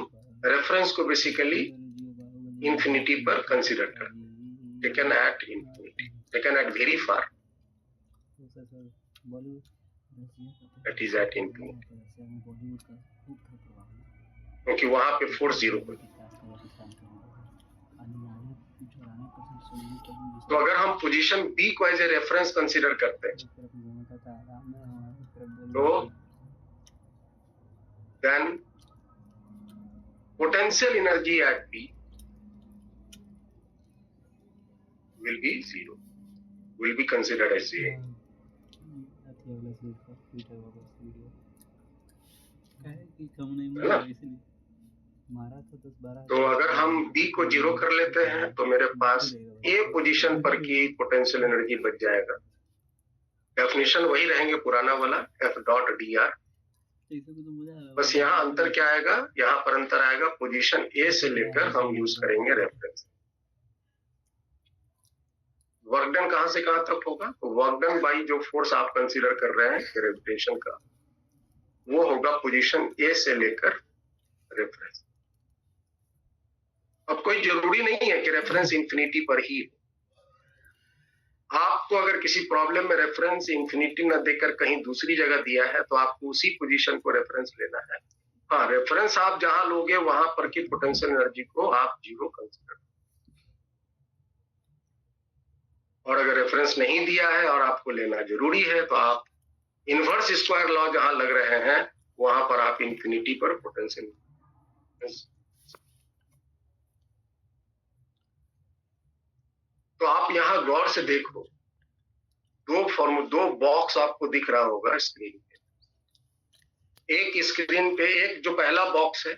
Speaker 1: रेफरेंस को बेसिकली इंफिनिटी पर कंसीडर करते हैं, taken at infinity, taken at very far, that is at infinity, क्योंकि वहां पे फोर्स जीरो हो। तो अगर हम पोजीशन बी को एज ए रेफरेंस कंसीडर करते हैं तो then potential energy at P will be zero, will be considered as zero. है ना? तो अगर हम B को जीरो कर लेते हैं तो मेरे पास A पोजीशन पर की पोटेंशियल एनर्जी बच जाएगा। डेफिनेशन वही रहेंगे पुराना वाला F डॉट dr, बस यहाँ अंतर क्या आएगा, यहाँ पर अंतर आएगा पोजीशन A से लेकर हम यूज करेंगे रेफरेंस। वर्क डन कहां से कहां तक होगा? वर्क डन बाई जो फोर्स आप कंसीडर कर रहे हैं ग्रेविटेशन का, वो होगा पोजीशन A से लेकर रेफरेंस। अब कोई जरूरी नहीं है कि रेफरेंस इंफिनिटी पर ही हो। आपको अगर किसी प्रॉब्लम में रेफरेंस इंफिनिटी न देकर कहीं दूसरी जगह दिया है तो आपको उसी पोजीशन को रेफरेंस लेना है। हाँ, रेफरेंस आप जहां लोगे वहां पर की पोटेंशियल एनर्जी को आप जीरो कंसीडर। और अगर रेफरेंस नहीं दिया है और आपको लेना जरूरी है तो आप इनवर्स स्क्वायर लॉ जहां लग रहे हैं वहां पर आप इंफिनिटी पर पोटेंशियल। तो आप यहां गौर से देखो, दो बॉक्स आपको दिख रहा होगा स्क्रीन पे। एक स्क्रीन पे एक जो पहला बॉक्स है,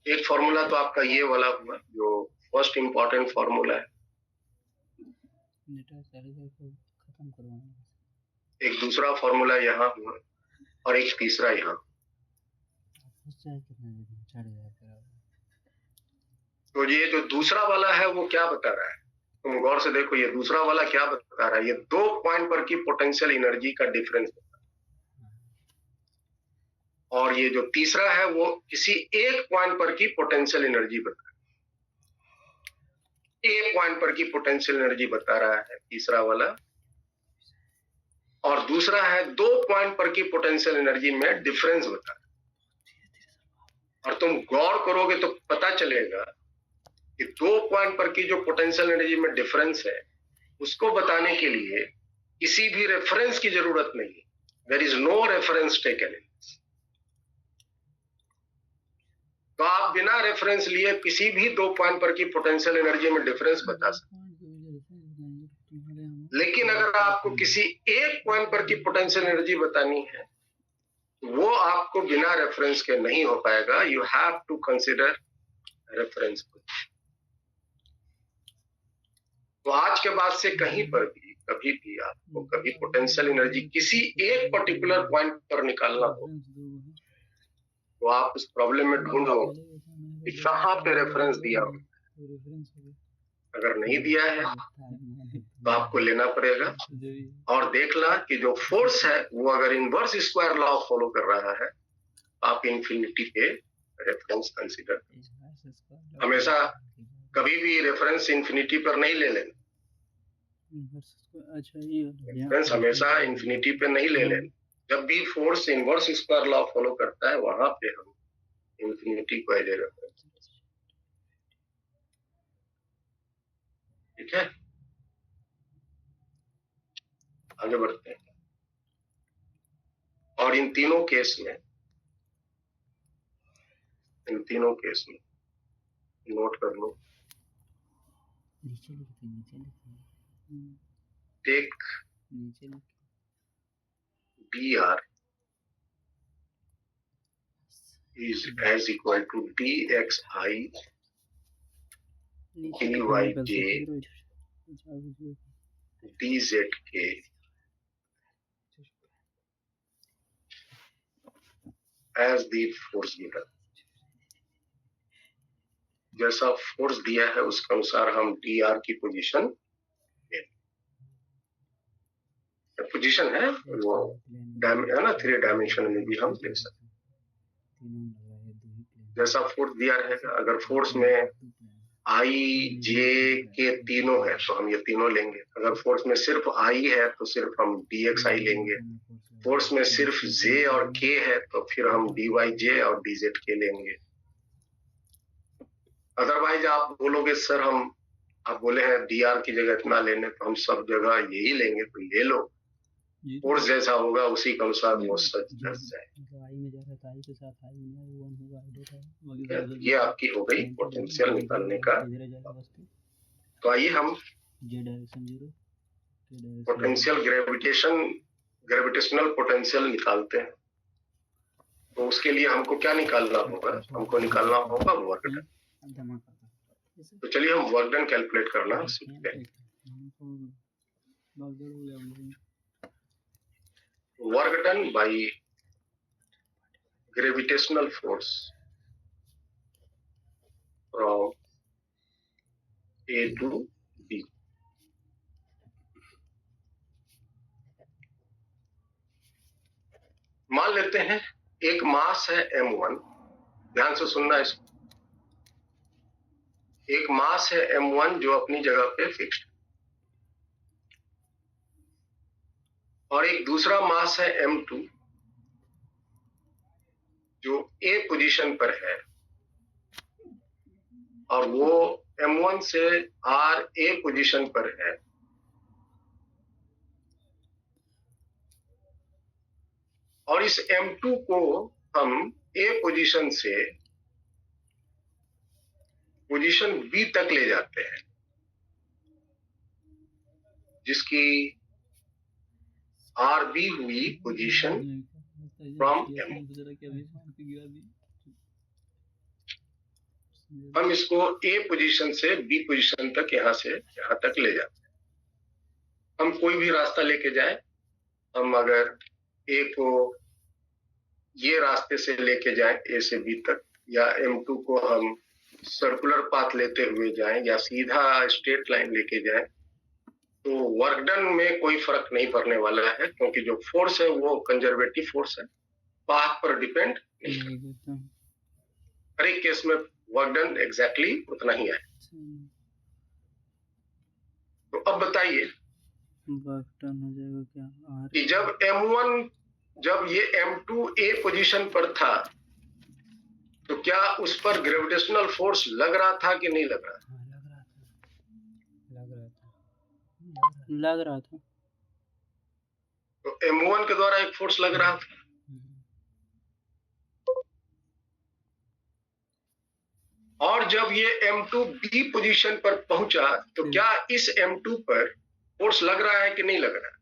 Speaker 1: एक फॉर्मूला तो आपका ये वाला हुआ जो फर्स्ट इंपॉर्टेंट फॉर्मूला है। एक दूसरा फॉर्मूला यहाँ हुआ और एक तीसरा यहाँ। तो ये जो दूसरा वाला है वो क्या बता रहा है? तुम गौर से देखो, ये दूसरा वाला क्या बता रहा है? ये 2 पॉइंट पर की पोटेंशियल एनर्जी का डिफरेंस बता रहा है। और ये जो तीसरा है वो किसी एक पॉइंट पर की पोटेंशियल एनर्जी बता रहा है। एक पॉइंट पर की पोटेंशियल एनर्जी बता रहा है तीसरा वाला, और दूसरा है 2 पॉइंट पर की पोटेंशियल एनर्जी में डिफरेंस बता रहा है। और तुम गौर करोगे तो पता चलेगा कि 2 पॉइंट पर की जो पोटेंशियल एनर्जी में डिफरेंस है उसको बताने के लिए किसी भी रेफरेंस की जरूरत नहीं है। There is no reference taken. तो आप बिना रेफरेंस लिए किसी भी 2 पॉइंट पर की पोटेंशियल एनर्जी में डिफरेंस बता सकते हैं। लेकिन अगर आपको किसी एक पॉइंट पर की पोटेंशियल एनर्जी बतानी है वो आपको बिना रेफरेंस के नहीं हो पाएगा। You have to consider reference. तो आज के बाद से कहीं पर भी कभी भी आपको कभी पोटेंशियल एनर्जी किसी एक पर्टिकुलर पॉइंट पर निकालना हो तो आप उस प्रॉब्लम में ढूंढो कि कहां पे रेफरेंस दिया हो। अगर नहीं दिया है तो आपको लेना पड़ेगा और देखना कि जो फोर्स है वो अगर इनवर्स स्क्वायर लॉ फॉलो कर रहा है आप इंफिनिटी पे रेफरेंस कंसीडर करें। हमेशा कभी भी रेफरेंस इंफिनिटी पर नहीं ले लेना। रेफरेंस हमेशा इंफिनिटी पे नहीं ले लेना। जब भी force inverse square law follow करता है वहां पे हम इंफिनिटी को एज ए रेफरेंस। ठीक है, आगे बढ़ते हैं। और इन तीनों केस में नोट कर लो। Take dr is as equal to dxi dyj dzk as the force given। जैसा फोर्स दिया है उसके अनुसार हम dr की पोजीशन है वो है ना 3 डायमेंशन में भी हम ले सकते हैं। जैसा फोर्स दिया रहेगा, अगर फोर्स में आई जे के तीनों है तो हम ये तीनों लेंगे। अगर फोर्स में सिर्फ आई है तो सिर्फ हम dxi लेंगे। फोर्स में सिर्फ जे और के है तो फिर हम dyj और dzk लेंगे। अदरवाइज आप बोलोगे सर आप बोले हैं dr की जगह इतना लेने तो हम सब जगह यही लेंगे, तो ले लो।
Speaker 2: जी
Speaker 1: फोर्स जैसा होगा उसी के अनुसार वो सच
Speaker 2: जी
Speaker 1: धस जाए।
Speaker 2: मतलब आई में जा रहा था, आई के साथ आई में आई वन होगा, आई डेटा है बाकी
Speaker 1: ठीक है?
Speaker 2: सब
Speaker 1: ये आपकी हो गई पोटेंशियल निकालने का।
Speaker 2: इधर जाएगा वस्तु
Speaker 1: तो आइए हम
Speaker 2: जे डायरेक्शन 0 के डायरेक्शन
Speaker 1: पोटेंशियल ग्रेविटेशनल पोटेंशियल निकालते हैं। तो उसके लिए हमको क्या निकालना होगा? हमको निकालना होगा वर्क डन।
Speaker 2: जमा करता
Speaker 1: तो चलिए हम वर्क डन कैलकुलेट करना सीखते हैं। Work done by gravitational force from A to B. मान लेते हैं एक मास है m1, ध्यान से सुनना इसको। एक मास है m1 जो अपनी जगह पे फिक्स्ड, और एक दूसरा मास है m2 जो A पोजीशन पर है, और वो m1 से R A पोजीशन पर है। और इस m2 को हम A पोजीशन से पोजीशन B तक ले जाते हैं, जिसकी RB हुई पोजीशन फ्रॉम M। हम इसको A पोजीशन से B पोजीशन तक यहाँ से यहाँ तक ले जाते हैं। हम कोई भी रास्ता लेके जाए, हम अगर A को ये रास्ते से लेके जाएं A से B तक, या M2 को हम सर्कुलर पाथ लेते हुए जाएं, या सीधा स्ट्रेट लाइन लेके जाएं, तो वर्क डन में कोई फर्क नहीं पड़ने वाला है, क्योंकि जो फोर्स है वो कंजर्वेटिव फोर्स है, पाथ पर डिपेंड नहीं करता। हर एक केस में वर्क डन एग्जैक्टली उतना ही है। तो अब बताइए
Speaker 2: वर्क डन हो जाएगा क्या
Speaker 1: कि जब M1, जब ये M2 A पोजीशन पर था, तो क्या उस पर ग्रेविटेशनल फोर्स लग रहा था कि नहीं लग रहा था?
Speaker 2: लग रहा था।
Speaker 1: तो M1 के द्वारा एक फोर्स लग रहा था। और जब ये M2 B पोजीशन पर पहुंचा, तो क्या इस M2 पर फोर्स लग रहा है कि नहीं लग रहा है?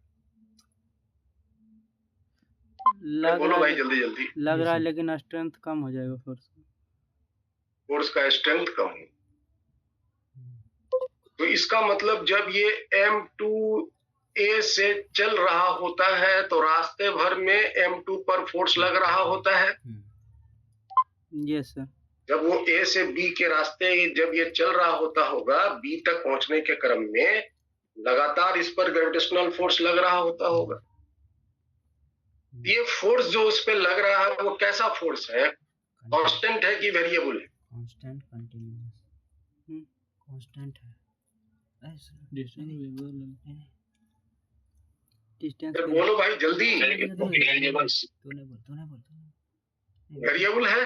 Speaker 1: बोलो भाई जल्दी जल्दी।
Speaker 2: लग रहा है, लेकिन स्ट्रेंथ कम हो जाएगा
Speaker 1: फोर्स का स्ट्रेंथ कम हो। तो इसका मतलब जब ये M2 A से चल रहा होता है, तो रास्ते भर में M2 पर फोर्स लग रहा होता है।
Speaker 2: Yes sir.
Speaker 1: जब वो A से B के रास्ते जब ये चल रहा होता होगा, B तक पहुंचने के क्रम में लगातार इस पर ग्रेविटेशनल फोर्स लग रहा होता होगा। ये फोर्स जो उस पे लग रहा है वो कैसा फोर्स है? कांस्टेंट है कि वेरिएबल है?
Speaker 2: कांस्टेंट, कंटीन्यूअस, कांस्टेंट है। डिस्टेंस
Speaker 1: बोलो भाई जल्दी। वेरिएबल है?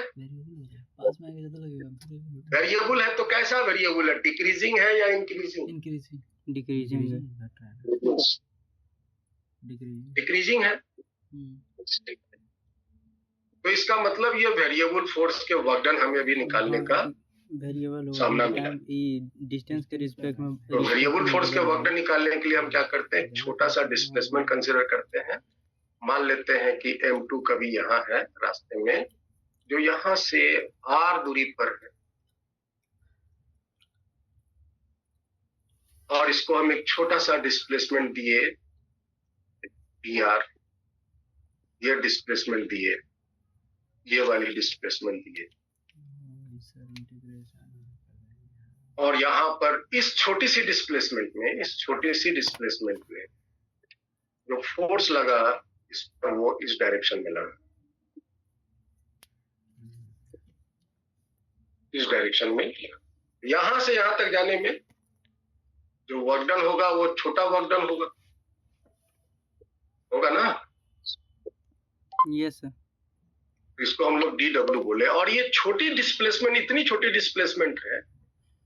Speaker 1: वेरिएबल है तो कैसा वेरिएबल है? डिक्रीजिंग है या इंक्रीजिंग?
Speaker 2: डिक्रीजिंग है।
Speaker 1: डिक्रीजिंग है। तो इसका मतलब ये वेरिएबल फोर्स के वर्क डन हमें भी निकालने का
Speaker 2: वेरिएबल
Speaker 1: सामना मिला।
Speaker 2: डिस्टेंस के रिस्पेक्ट में
Speaker 1: तो वेरिएबल फोर्स के वर्क डन निकालने के लिए हम क्या करते हैं? छोटा सा डिस्प्लेसमेंट कंसीडर करते हैं। मान लेते हैं कि M2 कभी यहाँ है रास्ते में, जो यहाँ से R दूरी पर है, और इसको हम एक छोटा सा डिस्प्लेसमेंट दिए PR, ये डिस्प्लेसमेंट दिए, ये वाली डिस्प्लेसमेंट दिए, और यहाँ पर इस छोटी सी डिस्प्लेसमेंट में जो फोर्स लगा इस पर, वो इस डायरेक्शन में लगा, इस डायरेक्शन में। यहां से यहां तक जाने में जो वर्क डन होगा वो छोटा वर्क डन होगा ना?
Speaker 2: Yes sir.
Speaker 1: इसको हम लोग DW बोले। और ये छोटी डिस्प्लेसमेंट, इतनी छोटी डिस्प्लेसमेंट है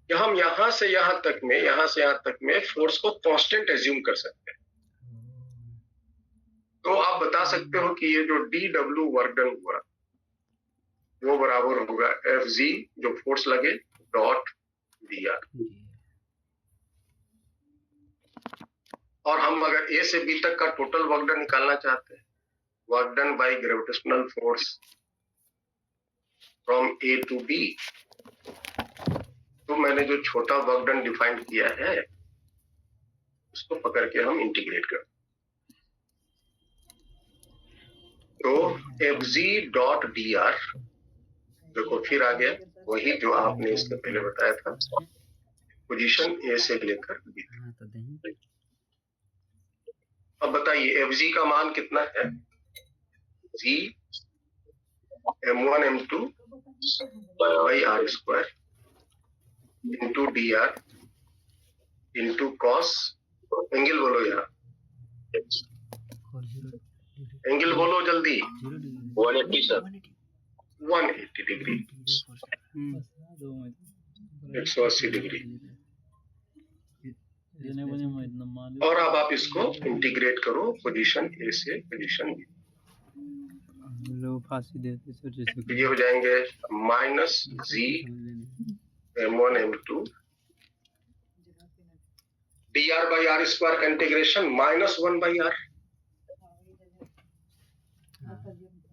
Speaker 1: कि हम यहां से यहां तक में फोर्स को कांस्टेंट एज्यूम कर सकते हैं। तो आप बता सकते हो कि ये जो DW वर्क डन हुआ वो बराबर होगा FG जो फोर्स लगे डॉट DR। और हम अगर A से B तक का टोटल वर्क डन निकालना चाहते हैं, work done by gravitational force from A to B, तो मैंने जो छोटा वर्क डन डिफाइन किया है उसको पकड़ के हम इंटीग्रेट करते हैं। तो FG डॉट DR देखो फिर आ गया वही जो आपने इससे पहले बताया था, पोजीशन A से लेकर B। अब बताइए FG का मान कितना है? G M1 M2 by R square into DR into cos, angle बोलो यार, एंगल बोलो जल्दी।
Speaker 5: 180 सर,
Speaker 1: 180 डिग्री, 180 डिग्री। और अब आप इसको इंटीग्रेट करो पोजीशन A से पोजीशन B। ये हो जाएंगे minus G M1 M2 DR by R square का इंटीग्रेशन -1/R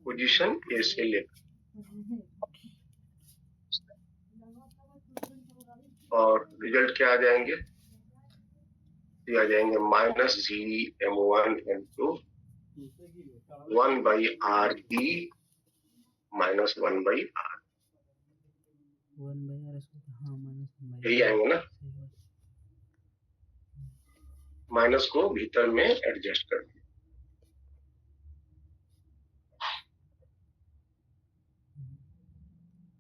Speaker 1: पोजीशन A से लेकर, और रिजल्ट क्या आ जाएंगे? ये आ जाएंगे minus G M1 M2 1/RB minus 1/R, यही आएंगे ना। माइनस को भीतर में एडजस्ट कर दिया।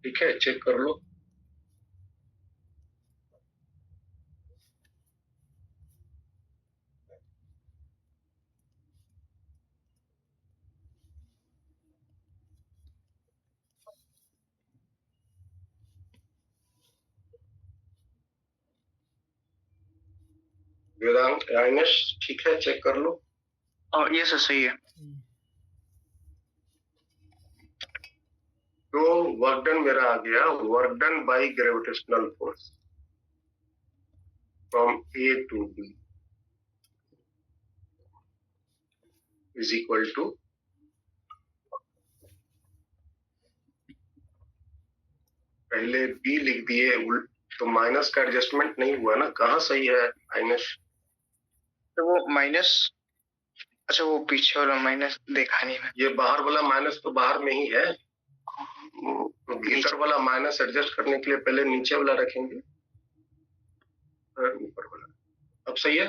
Speaker 1: ठीक है, चेक कर लो। वेदांत आइनेश ठीक है, चेक कर लो।
Speaker 4: ये सर सही है।
Speaker 1: तो वर्क डन मेरा आ गया, work done by gravitational force from A to B is equal to, पहले B लिख दिए तो माइनस का एडजस्टमेंट नहीं हुआ ना, कहाँ सही है आइनेश?
Speaker 4: तो वो माइनस, अच्छा वो पीछे वाला माइनस देखा नहीं मैं।
Speaker 1: ये बाहर वाला माइनस तो बाहर में ही है, तो भीतर वाला माइनस एडजस्ट करने के लिए पहले नीचे वाला रखेंगे और ऊपर वाला। अब सही है।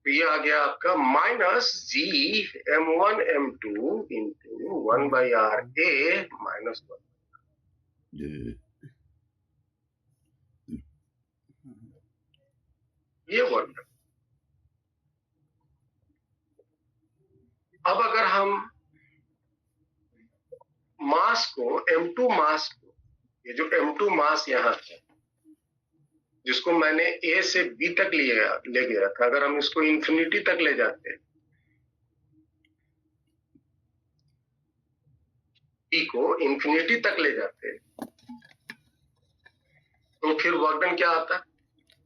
Speaker 1: तो ये आ गया आपका minus G M1 M2 into 1/RA minus 1। ये वर्क। अब अगर हम मास को M2 मास को, ये जो M2 मास यहाँ है जिसको मैंने A से B तक ले गया था, अगर हम इसको इंफिनिटी तक ले जाते हैं, B को इंफिनिटी तक ले जाते हैं, तो फिर वर्क डन क्या आता है?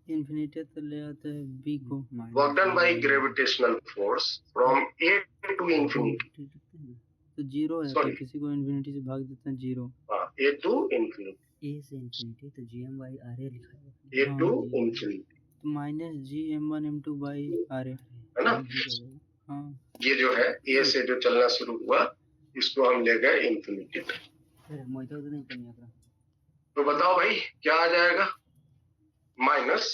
Speaker 2: इंफिनिटी तक ले आते हैं B को।
Speaker 1: Work done by gravitational force from A to infinity,
Speaker 2: तो जीरो है, तो किसी को इंफिनिटी से भाग देते हैं जीरो।
Speaker 1: हाँ, A टू इंफिनिटी,
Speaker 2: A से इंफिनिटी तो GM/RA लिखा है,
Speaker 1: A टू इंफिनिटी,
Speaker 2: तो माइनस GM1 M2/RA
Speaker 1: है ना।
Speaker 2: हाँ,
Speaker 1: ये जो है A से जो चलना शुरू हुआ इसको हम ले गए इंफिनिटी तक। तो बताओ भाई क्या आ जाएगा? Minus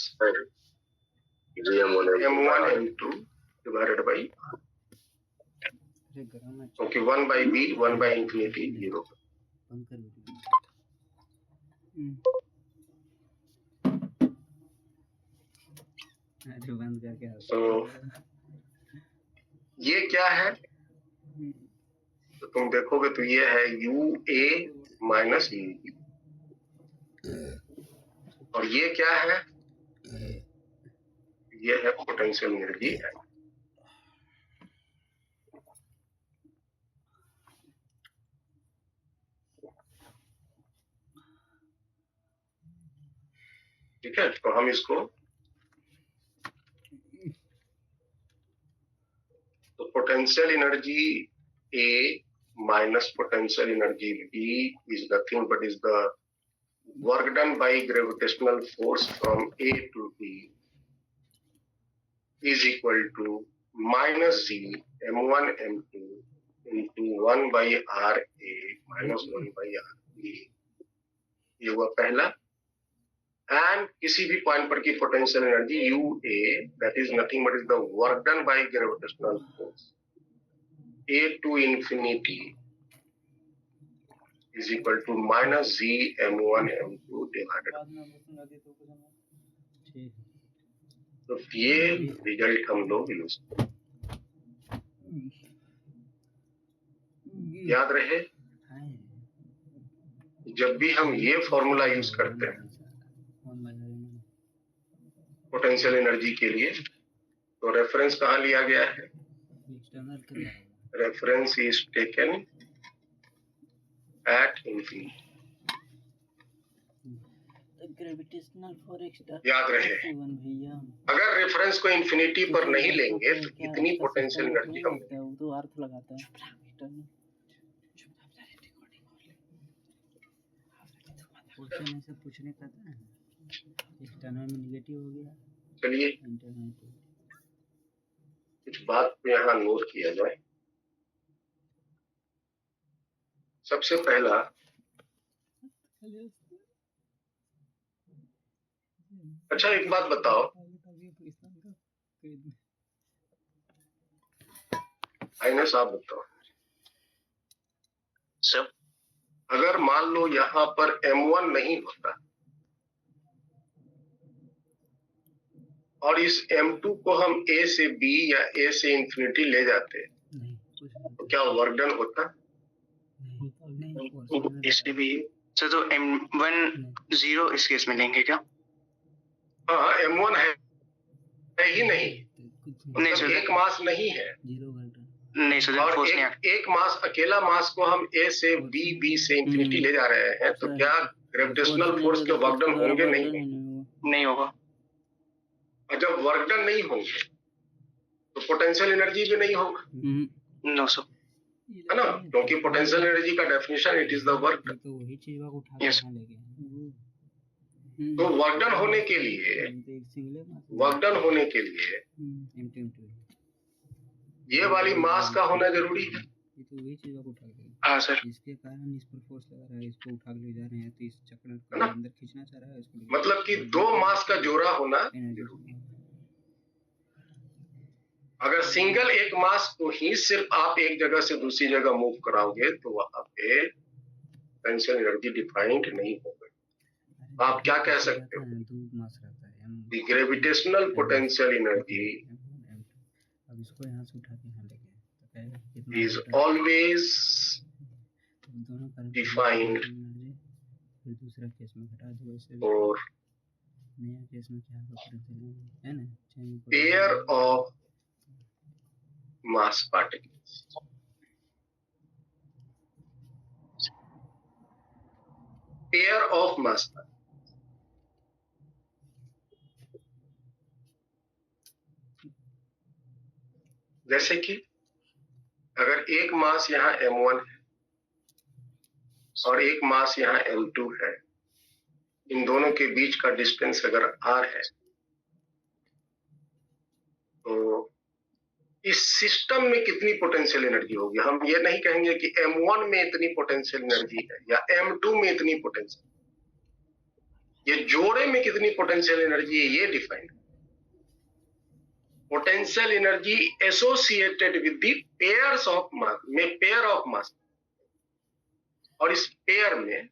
Speaker 1: M1 M2 divided by, क्योंकि 1/B 1/इंफिनिटी 0। तो ये क्या है? तो तुम देखोगे तो ये है UA माइनस UB, और ये क्या है? ये है पोटेंशियल एनर्जी। ठीक है, तो हम इसको तो potential energy A minus potential energy B is nothing but is the work done by gravitational force from A to B is equal to minus Z m1 m2 into 1 by R A minus 1 by R B। ये हुआ पहला। एंड किसी भी पॉइंट पर की potential energy U A that is nothing but is the work done by gravitational force A to infinity is equal to minus Z m1 m2 divided। तो ये रिजल्ट हम लोग यूज याद रहे, जब भी हम ये फॉर्मूला यूज करते हैं पोटेंशियल एनर्जी के लिए, तो रेफरेंस कहाँ लिया गया है? Reference is taken at infinity. याद रहे, अगर रेफरेंस को इंफिनिटी पर नहीं लेंगे तो कितनी पोटेंशियल एनर्जी हम
Speaker 2: तो अर्थ लगाता है। पूछने का था, एक्सटर्नल में नेगेटिव हो गया।
Speaker 1: चलिए कुछ बात को यहाँ नोट किया जाए। सबसे पहला, अच्छा एक बात बताओ, आइनस आप बताओ
Speaker 4: सब
Speaker 1: अगर मान लो यहाँ पर m1 नहीं होता और इस m2 को हम A से B या A से इंफिनिटी ले जाते तो क्या वर्क डन होता?
Speaker 4: इसमें भी सर तो m1 0 इस केस में लेंगे क्या?
Speaker 1: हाँ, m1 है ही नहीं,
Speaker 4: नहीं सर,
Speaker 1: एक मास नहीं है,
Speaker 4: नहीं सर,
Speaker 1: और एक मास, अकेला मास को हम A से B से इंफिनिटी ले जा रहे हैं, तो क्या ग्रेविटेशनल फोर्स के वर्क डन होंगे? नहीं
Speaker 4: होगा।
Speaker 1: और जब वर्क डन नहीं होंगे तो पोटेंशियल एनर्जी भी नहीं होगा।
Speaker 4: नो सर,
Speaker 1: है ना, क्योंकि पोटेंशियल एनर्जी का definition it is the work.
Speaker 4: Yes,
Speaker 1: तो वर्क डन होने के लिए ये वाली मास का होना जरूरी है।
Speaker 4: हाँ सर,
Speaker 2: इसके कारण इस पर फोर्स लगा रहा है, इसको उठा के ले जा रहे हैं, तो इस चक्र को अंदर खींचना चाह रहा है इसको।
Speaker 1: मतलब कि दो मास का जोड़ा होना जरूरी है। अगर सिंगल एक मास को ही सिर्फ आप एक जगह से दूसरी जगह मूव कराओगे तो वहां पे पोटेंशियल एनर्जी डिफाइंड नहीं होगी। आप क्या कह सकते हो? द ग्रेविटेशनल पोटेंशियल एनर्जी
Speaker 2: अब इसको यहाँ से उठा के यहाँ लेके
Speaker 1: is always defined
Speaker 2: फिर दूसरा केस में घटा दो ऐसे,
Speaker 1: और
Speaker 2: नया केस में क्या होगा है ना,
Speaker 1: pair of mass particles। pair of mass particles, जैसे कि अगर एक मास यहाँ m1 है और एक मास यहाँ m2 है, इन दोनों के बीच का डिस्टेंस अगर r है, तो इस सिस्टम में कितनी पोटेंशियल एनर्जी होगी? हम ये नहीं कहेंगे कि m1 में इतनी पोटेंशियल एनर्जी है या m2 में इतनी पोटेंशियल, ये जोड़े में कितनी पोटेंशियल एनर्जी है ये define. Potential energy associated with the pairs of mass में, पेयर ऑफ मास, और इस पेयर में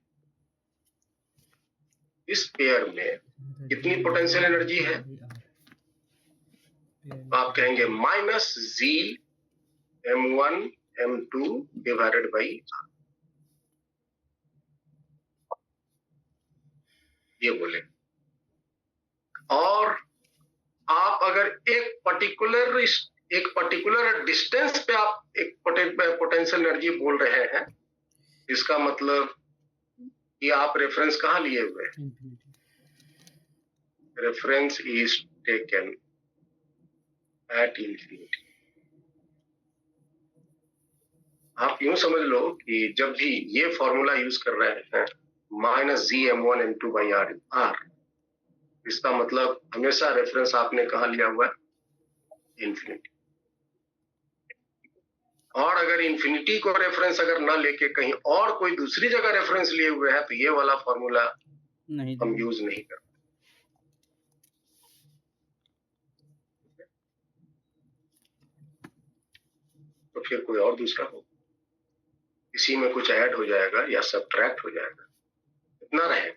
Speaker 1: कितनी पोटेंशियल एनर्जी है? आप कहेंगे minus G m1 m2 divided by r, ये बोले। और आप अगर एक पर्टिकुलर डिस्टेंस पे आप एक पोटेंशियल एनर्जी बोल रहे हैं, इसका मतलब कि आप रेफरेंस कहाँ लिए हुए हैं? reference is taken at infinity. आप यूं समझ लो कि जब भी ये फॉर्मूला यूज कर रहे हैं -gm1m2/r, इसका मतलब हमेशा रेफरेंस आपने कहाँ लिया हुआ है? इन्फिनिटी। और अगर इन्फिनिटी को रेफरेंस अगर ना लेके कहीं और कोई दूसरी जगह रेफरेंस लिए हुए हैं तो ये वाला फॉर्मूला
Speaker 2: नहीं
Speaker 1: हम यूज नहीं करते। तो फिर कोई और दूसरा हो, इसी में कुछ ऐड हो जाएगा या सब्ट्रैक्ट हो जाएगा, इतना रहेगा।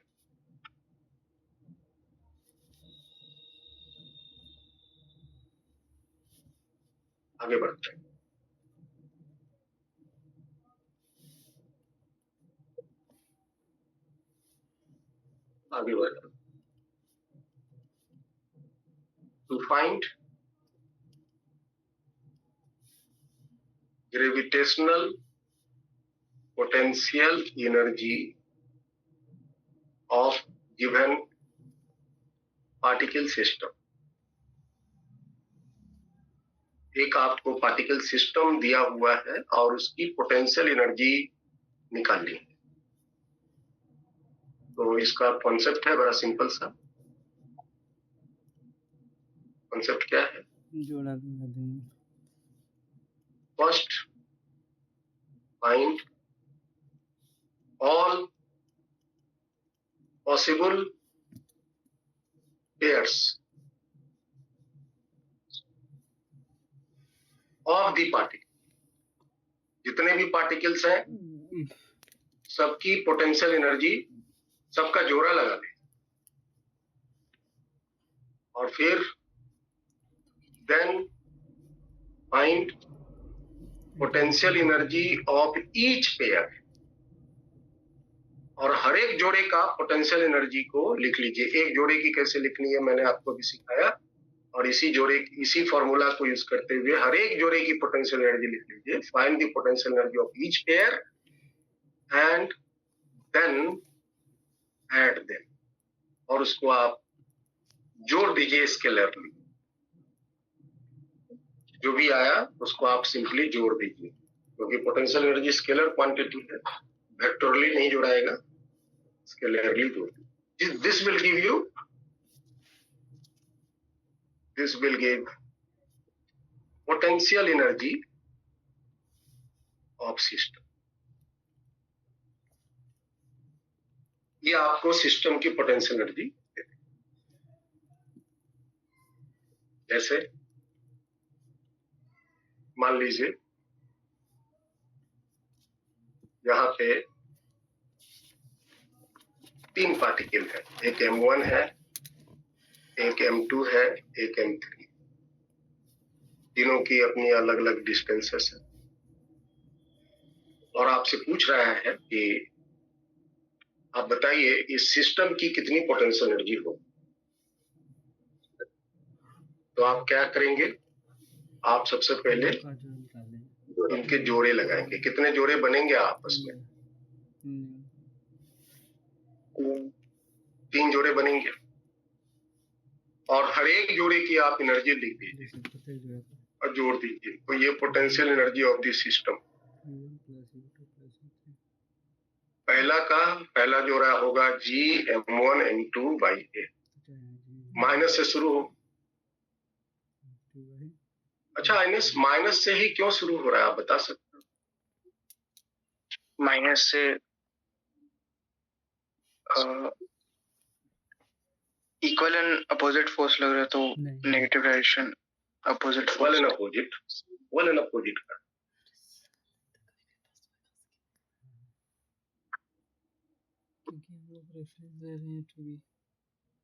Speaker 1: आगे बढ़ते हैं। आगे बढ़ते हैं। To find gravitational potential energy of given particle system। एक आपको पार्टिकल सिस्टम दिया हुआ है और उसकी पोटेंशियल एनर्जी निकालनी है। तो इसका कॉन्सेप्ट है बड़ा सिंपल सा। कॉन्सेप्ट क्या है?
Speaker 2: जोड़ा दूंगा।
Speaker 1: First, find all possible pairs of the particle। जितने भी पार्टिकल्स हैं सबकी पोटेंशियल एनर्जी, सबका जोड़ा लगा दे और फिर then find potential energy of each pair. और हर एक जोड़े का पोटेंशियल एनर्जी को लिख लीजिए। एक जोड़े की कैसे लिखनी है मैंने आपको भी सिखाया, और इसी फॉर्मूला को यूज करते हुए हर एक जोड़े की पोटेंशियल एनर्जी लिख लीजिए। Find the potential energy of each pair and then add them, और उसको आप जोड़ दीजिए स्केलरली। जो भी आया उसको आप सिंपली जोड़ दीजिए, क्योंकि पोटेंशियल एनर्जी स्केलर क्वांटिटी है, वेक्टोरली नहीं जोड़ाएगा, स्केलरली जोड़ दीजिए। this will give potential energy of system। ये आपको सिस्टम की पोटेंशियल एनर्जी देती है। जैसे मान लीजिए यहाँ पे 3 पार्टिकल है, एक M1 है, एक M2 है, एक M3। तीनों की अपनी अलग अलग डिस्टेंसेस है और आपसे पूछ रहा है कि आप बताइए इस सिस्टम की कितनी पोटेंशियल एनर्जी हो। तो आप क्या करेंगे? आप सबसे पहले इनके जोड़े लगाएंगे। कितने जोड़े बनेंगे आपस में? 3 जोड़े बनेंगे और हर एक जोड़े की आप एनर्जी लिख दीजिए और जोड़ दीजिए। तो ये potential energy of the system. पहला जोड़ा होगा Gm1m2/a, माइनस से शुरू हो। अच्छा, माइनस से ही क्यों शुरू हो रहा है आप बता सकते हो?
Speaker 4: माइनस से इक्वल एंड अपोजिट फोर्स लग रहा है, तो negative direction opposite force.
Speaker 1: One and opposite का।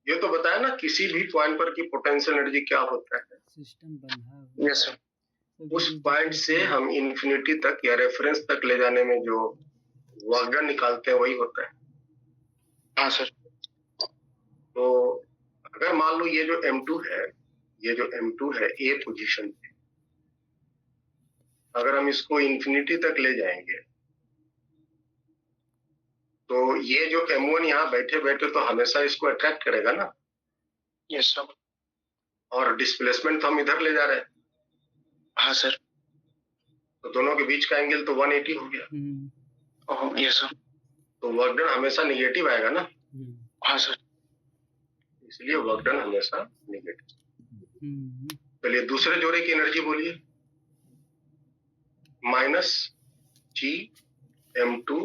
Speaker 1: ये तो बताया ना किसी भी पॉइंट पर की पोटेंशियल एनर्जी क्या होता है।
Speaker 2: सिस्टम बंधा
Speaker 1: यस सर। उस पॉइंट से हम इंफिनिटी तक या रेफरेंस तक ले जाने में जो वर्क डन निकालते हैं वही होता है।
Speaker 4: हाँ सर।
Speaker 1: तो अगर मान लो ये जो M2 है A पोजीशन पे, अगर हम इसको इंफिनिटी तक ले जाएंगे तो ये जो M1 यहाँ बैठे बैठे तो हमेशा इसको अट्रैक्ट करेगा ना।
Speaker 4: Yes sir.
Speaker 1: और डिस्प्लेसमेंट तो हम इधर ले जा रहे हैं,
Speaker 4: हाँ सर।
Speaker 1: तो दोनों के बीच का एंगल तो 180 हो गया,
Speaker 4: यस सर।
Speaker 1: तो वर्क डन हमेशा निगेटिव आएगा ना,
Speaker 4: हाँ सर।
Speaker 1: इसलिए वर्क डन हमेशा निगेटिव। चलिए दूसरे जोड़े की एनर्जी बोलिए, minus G M2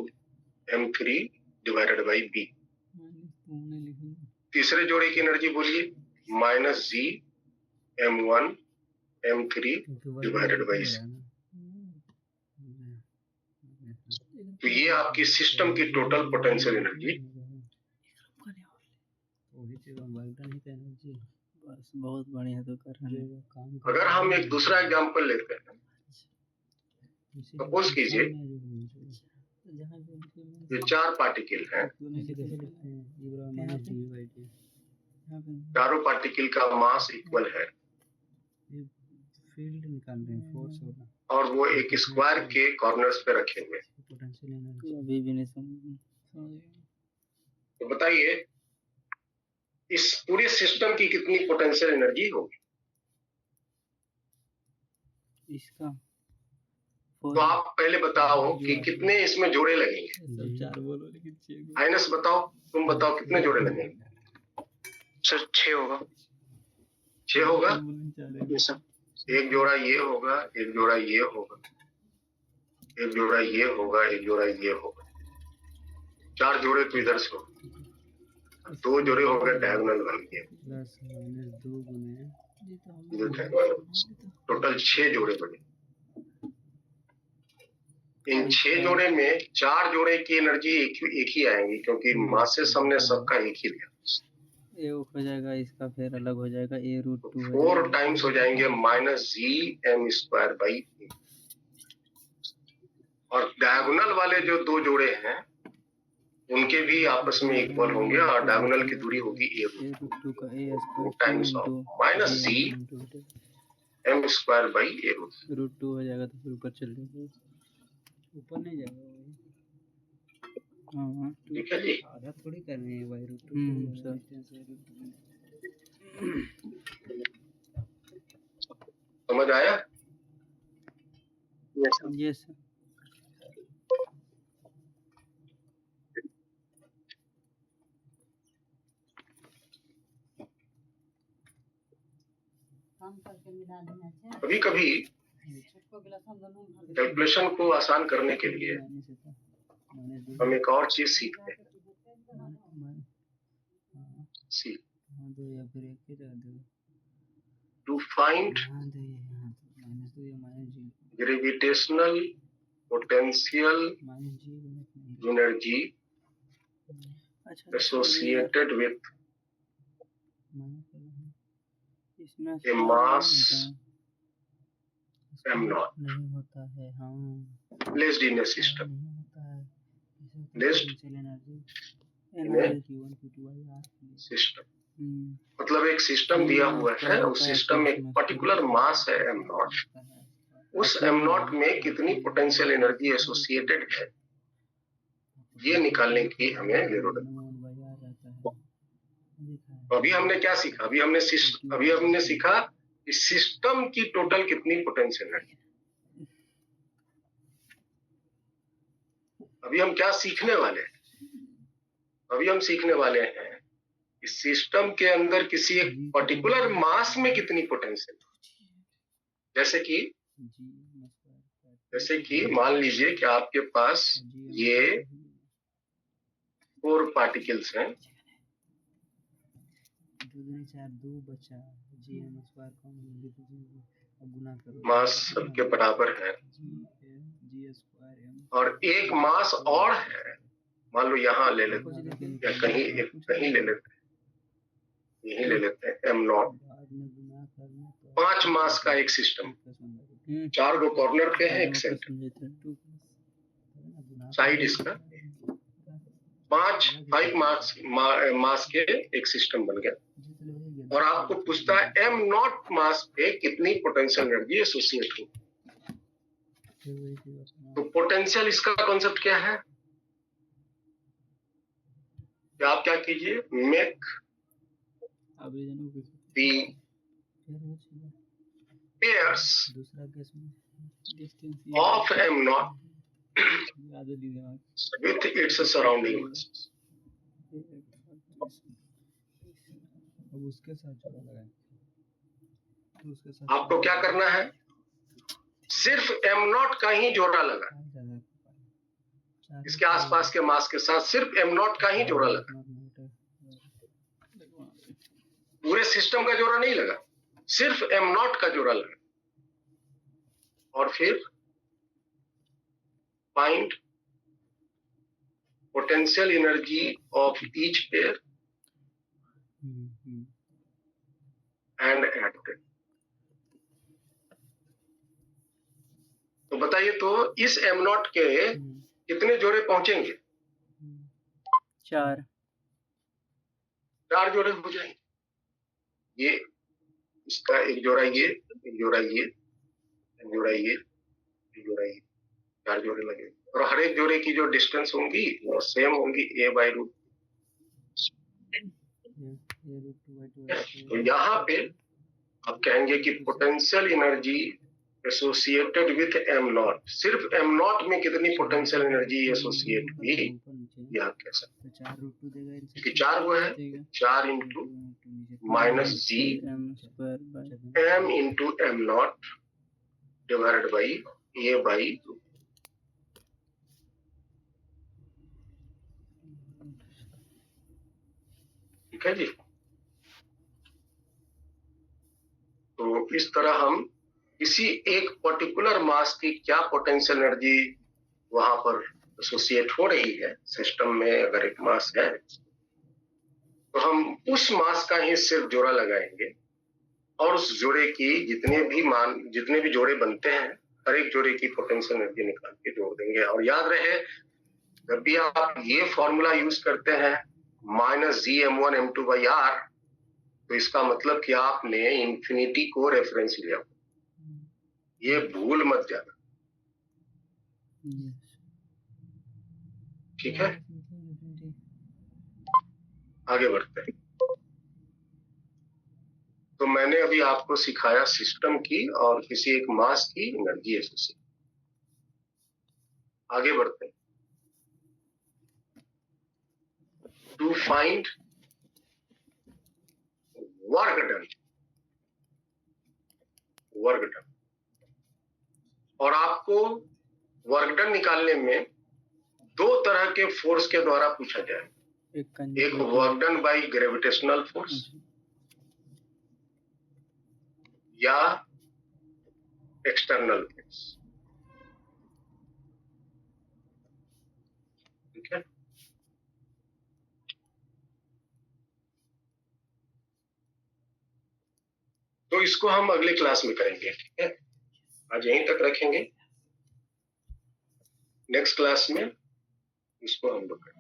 Speaker 1: M3 divided by B. तीसरे जोड़े की एनर्जी बोलिए, minus G M1 M3 divided by C. तो ये आपकी सिस्टम की टोटल पोटेंशियल एनर्जी।
Speaker 2: बस बहुत बढ़िया तो कर रहे हैं।
Speaker 1: अगर हम एक दूसरा एग्जांपल लेते हैं, सपोज कीजिए ये 4 पार्टिकल हैं, चारों पार्टिकल का मास इक्वल है
Speaker 2: फील्ड निकाल रहे हैं फोर्स वाला,
Speaker 1: और वो एक स्क्वायर के कॉर्नर्स पे रखे हुए।
Speaker 2: पोटेंशियल एनर्जी अभी भी नहीं समझ।
Speaker 1: तो बताइए इस पूरे सिस्टम की कितनी पोटेंशियल एनर्जी होगी?
Speaker 2: इसका
Speaker 1: तो आप पहले बताओ कि कितने इसमें जोड़े लगेंगे।
Speaker 2: सब 4 बोलो लेकिन 6
Speaker 1: आइनस बताओ, तुम बताओ कितने जोड़े लगेंगे?
Speaker 4: सर 6 होगा।
Speaker 1: 6 होगा।
Speaker 4: Yes sir.
Speaker 1: एक जोड़ा ये होगा, एक जोड़ा ये होगा, एक जोड़ा ये होगा, एक जोड़ा ये होगा। 4 जोड़े तो इधर से होंगे, 2 जोड़े हो गए डायगोनल बन गए,
Speaker 2: प्लस माइनस 2 गुने
Speaker 1: टोटल 6 जोड़े बने। इन 6 जोड़े में 4 जोड़े की एनर्जी एक ही आएंगी, क्योंकि मासेस हमने सबका एक ही लिया।
Speaker 2: ए हो जाएगा, इसका फिर अलग हो जाएगा A√2
Speaker 1: 4 टाइम्स हो जाएंगे minus G M square by A. और डायगोनल वाले जो 2 जोड़े हैं उनके भी आपस में इक्वल होंगे और डायगोनल की दूरी होगी A√2
Speaker 2: का A²
Speaker 1: times of minus G M square by A√2
Speaker 2: हो जाएगा, तो फिर ऊपर चल जाएगा, ऊपर नहीं जाएगा। हाँ
Speaker 1: ठीक है जी।
Speaker 2: आधा थोड़ी कर रहे हैं Y√2
Speaker 1: समझ आया?
Speaker 2: Yes sir.
Speaker 1: कभी कभी कैलकुलेशन को आसान करने के लिए हम एक और चीज सीखते हैं। To find gravitational potential energy associated with a mass m0
Speaker 2: नहीं होता है। हाँ
Speaker 1: placed in a system, placed system मतलब एक सिस्टम दिया हुआ है, उस सिस्टम में एक पर्टिकुलर मास है m0, उस m0 में कितनी पोटेंशियल एनर्जी एसोसिएटेड है ये निकालने की हमें जरूरत है। अभी हमने क्या सीखा? अभी हमने सीखा कि सिस्टम की टोटल कितनी पोटेंशियल एनर्जी। अभी हम क्या सीखने वाले हैं? अभी हम सीखने वाले हैं कि सिस्टम के अंदर किसी एक पर्टिकुलर मास में कितनी पोटेंशियल। जैसे कि मान लीजिए कि आपके पास ये 4 पार्टिकल्स हैं,
Speaker 2: 2 बचा
Speaker 1: मास सबके बराबर है और एक मास और है, मान लो यहाँ ले लेते हैं या कहीं ले लेते हैं, यहीं ले लेते हैं m0। 5 मास का एक सिस्टम, 4 गो कॉर्नर पे है, एक सेंटर, साइड इसका 5 मास के एक सिस्टम बन गया। और आपको पूछता है m0 मास पे कितनी पोटेंशियल एनर्जी एसोसिएट हो। तो पोटेंशियल इसका कॉन्सेप्ट क्या है? कि आप क्या कीजिए, मेक the
Speaker 2: फिर वो चीज़
Speaker 1: pairs
Speaker 2: दूसरा केस में डिस्टेंस
Speaker 1: of M naught
Speaker 2: याद दीजिए
Speaker 1: with its surrounding masses.
Speaker 2: अब उसके साथ जोड़ा लगाएं तो उसके साथ
Speaker 1: आपको क्या करना है, सिर्फ M naught का ही जोड़ा लगा, इसके आसपास के मास के साथ सिर्फ M naught का ही जोड़ा लगा, पूरे सिस्टम का जोड़ा नहीं लगा, सिर्फ M naught का जोड़ा लगा। और फिर find potential energy of each pair and add them. तो बताइए, तो इस M naught के कितने जोड़े पहुंचेंगे?
Speaker 2: 4
Speaker 1: जोड़े हो जाएंगे। ये इसका एक जोड़ा, ये एक जोड़ा, ये एक जोड़ा, ये एक जोड़ा, ये 4 जोड़े लगे, और हर एक जोड़े की जो डिस्टेंस होंगी वो सेम होंगी a/√। तो यहाँ पे आप कहेंगे कि potential energy associated with M naught, सिर्फ M naught में कितनी पोटेंशियल एनर्जी एसोसिएट हुई, यह कह सकते हैं कि 4 वो है, 4 into minus G M into M naught divided by a/√। ठीक है जी। तो इस तरह हम किसी एक पर्टिकुलर मास की क्या पोटेंशियल एनर्जी वहां पर एसोसिएट हो रही है सिस्टम में, अगर एक मास है तो हम उस मास का ही सिर्फ जोड़ा लगाएंगे, और उस जोड़े की जितने भी जोड़े बनते हैं, हर एक जोड़े की पोटेंशियल एनर्जी निकाल के जोड़ देंगे। और याद रहे, जब भी आप ये फॉर्मूला यूज करते हैं -gm1m2/r, तो इसका मतलब कि आपने इंफिनिटी को रेफरेंस लिया, ये भूल मत जाना। ठीक है, आगे बढ़ते हैं। तो मैंने अभी आपको सिखाया सिस्टम की और किसी एक मास की एनर्जी एसोसिएशन। आगे बढ़ते हैं। टू फाइंड वर्क डन, और आपको वर्क डन निकालने में 2 तरह के फोर्स के द्वारा पूछा जाए, एक work done by gravitational force या एक्सटर्नल फोर्स। ठीक है, तो इसको हम अगले क्लास में करेंगे। ठीक है, आज यहीं तक रखेंगे, नेक्स्ट क्लास में इसको हम लोग करेंगे।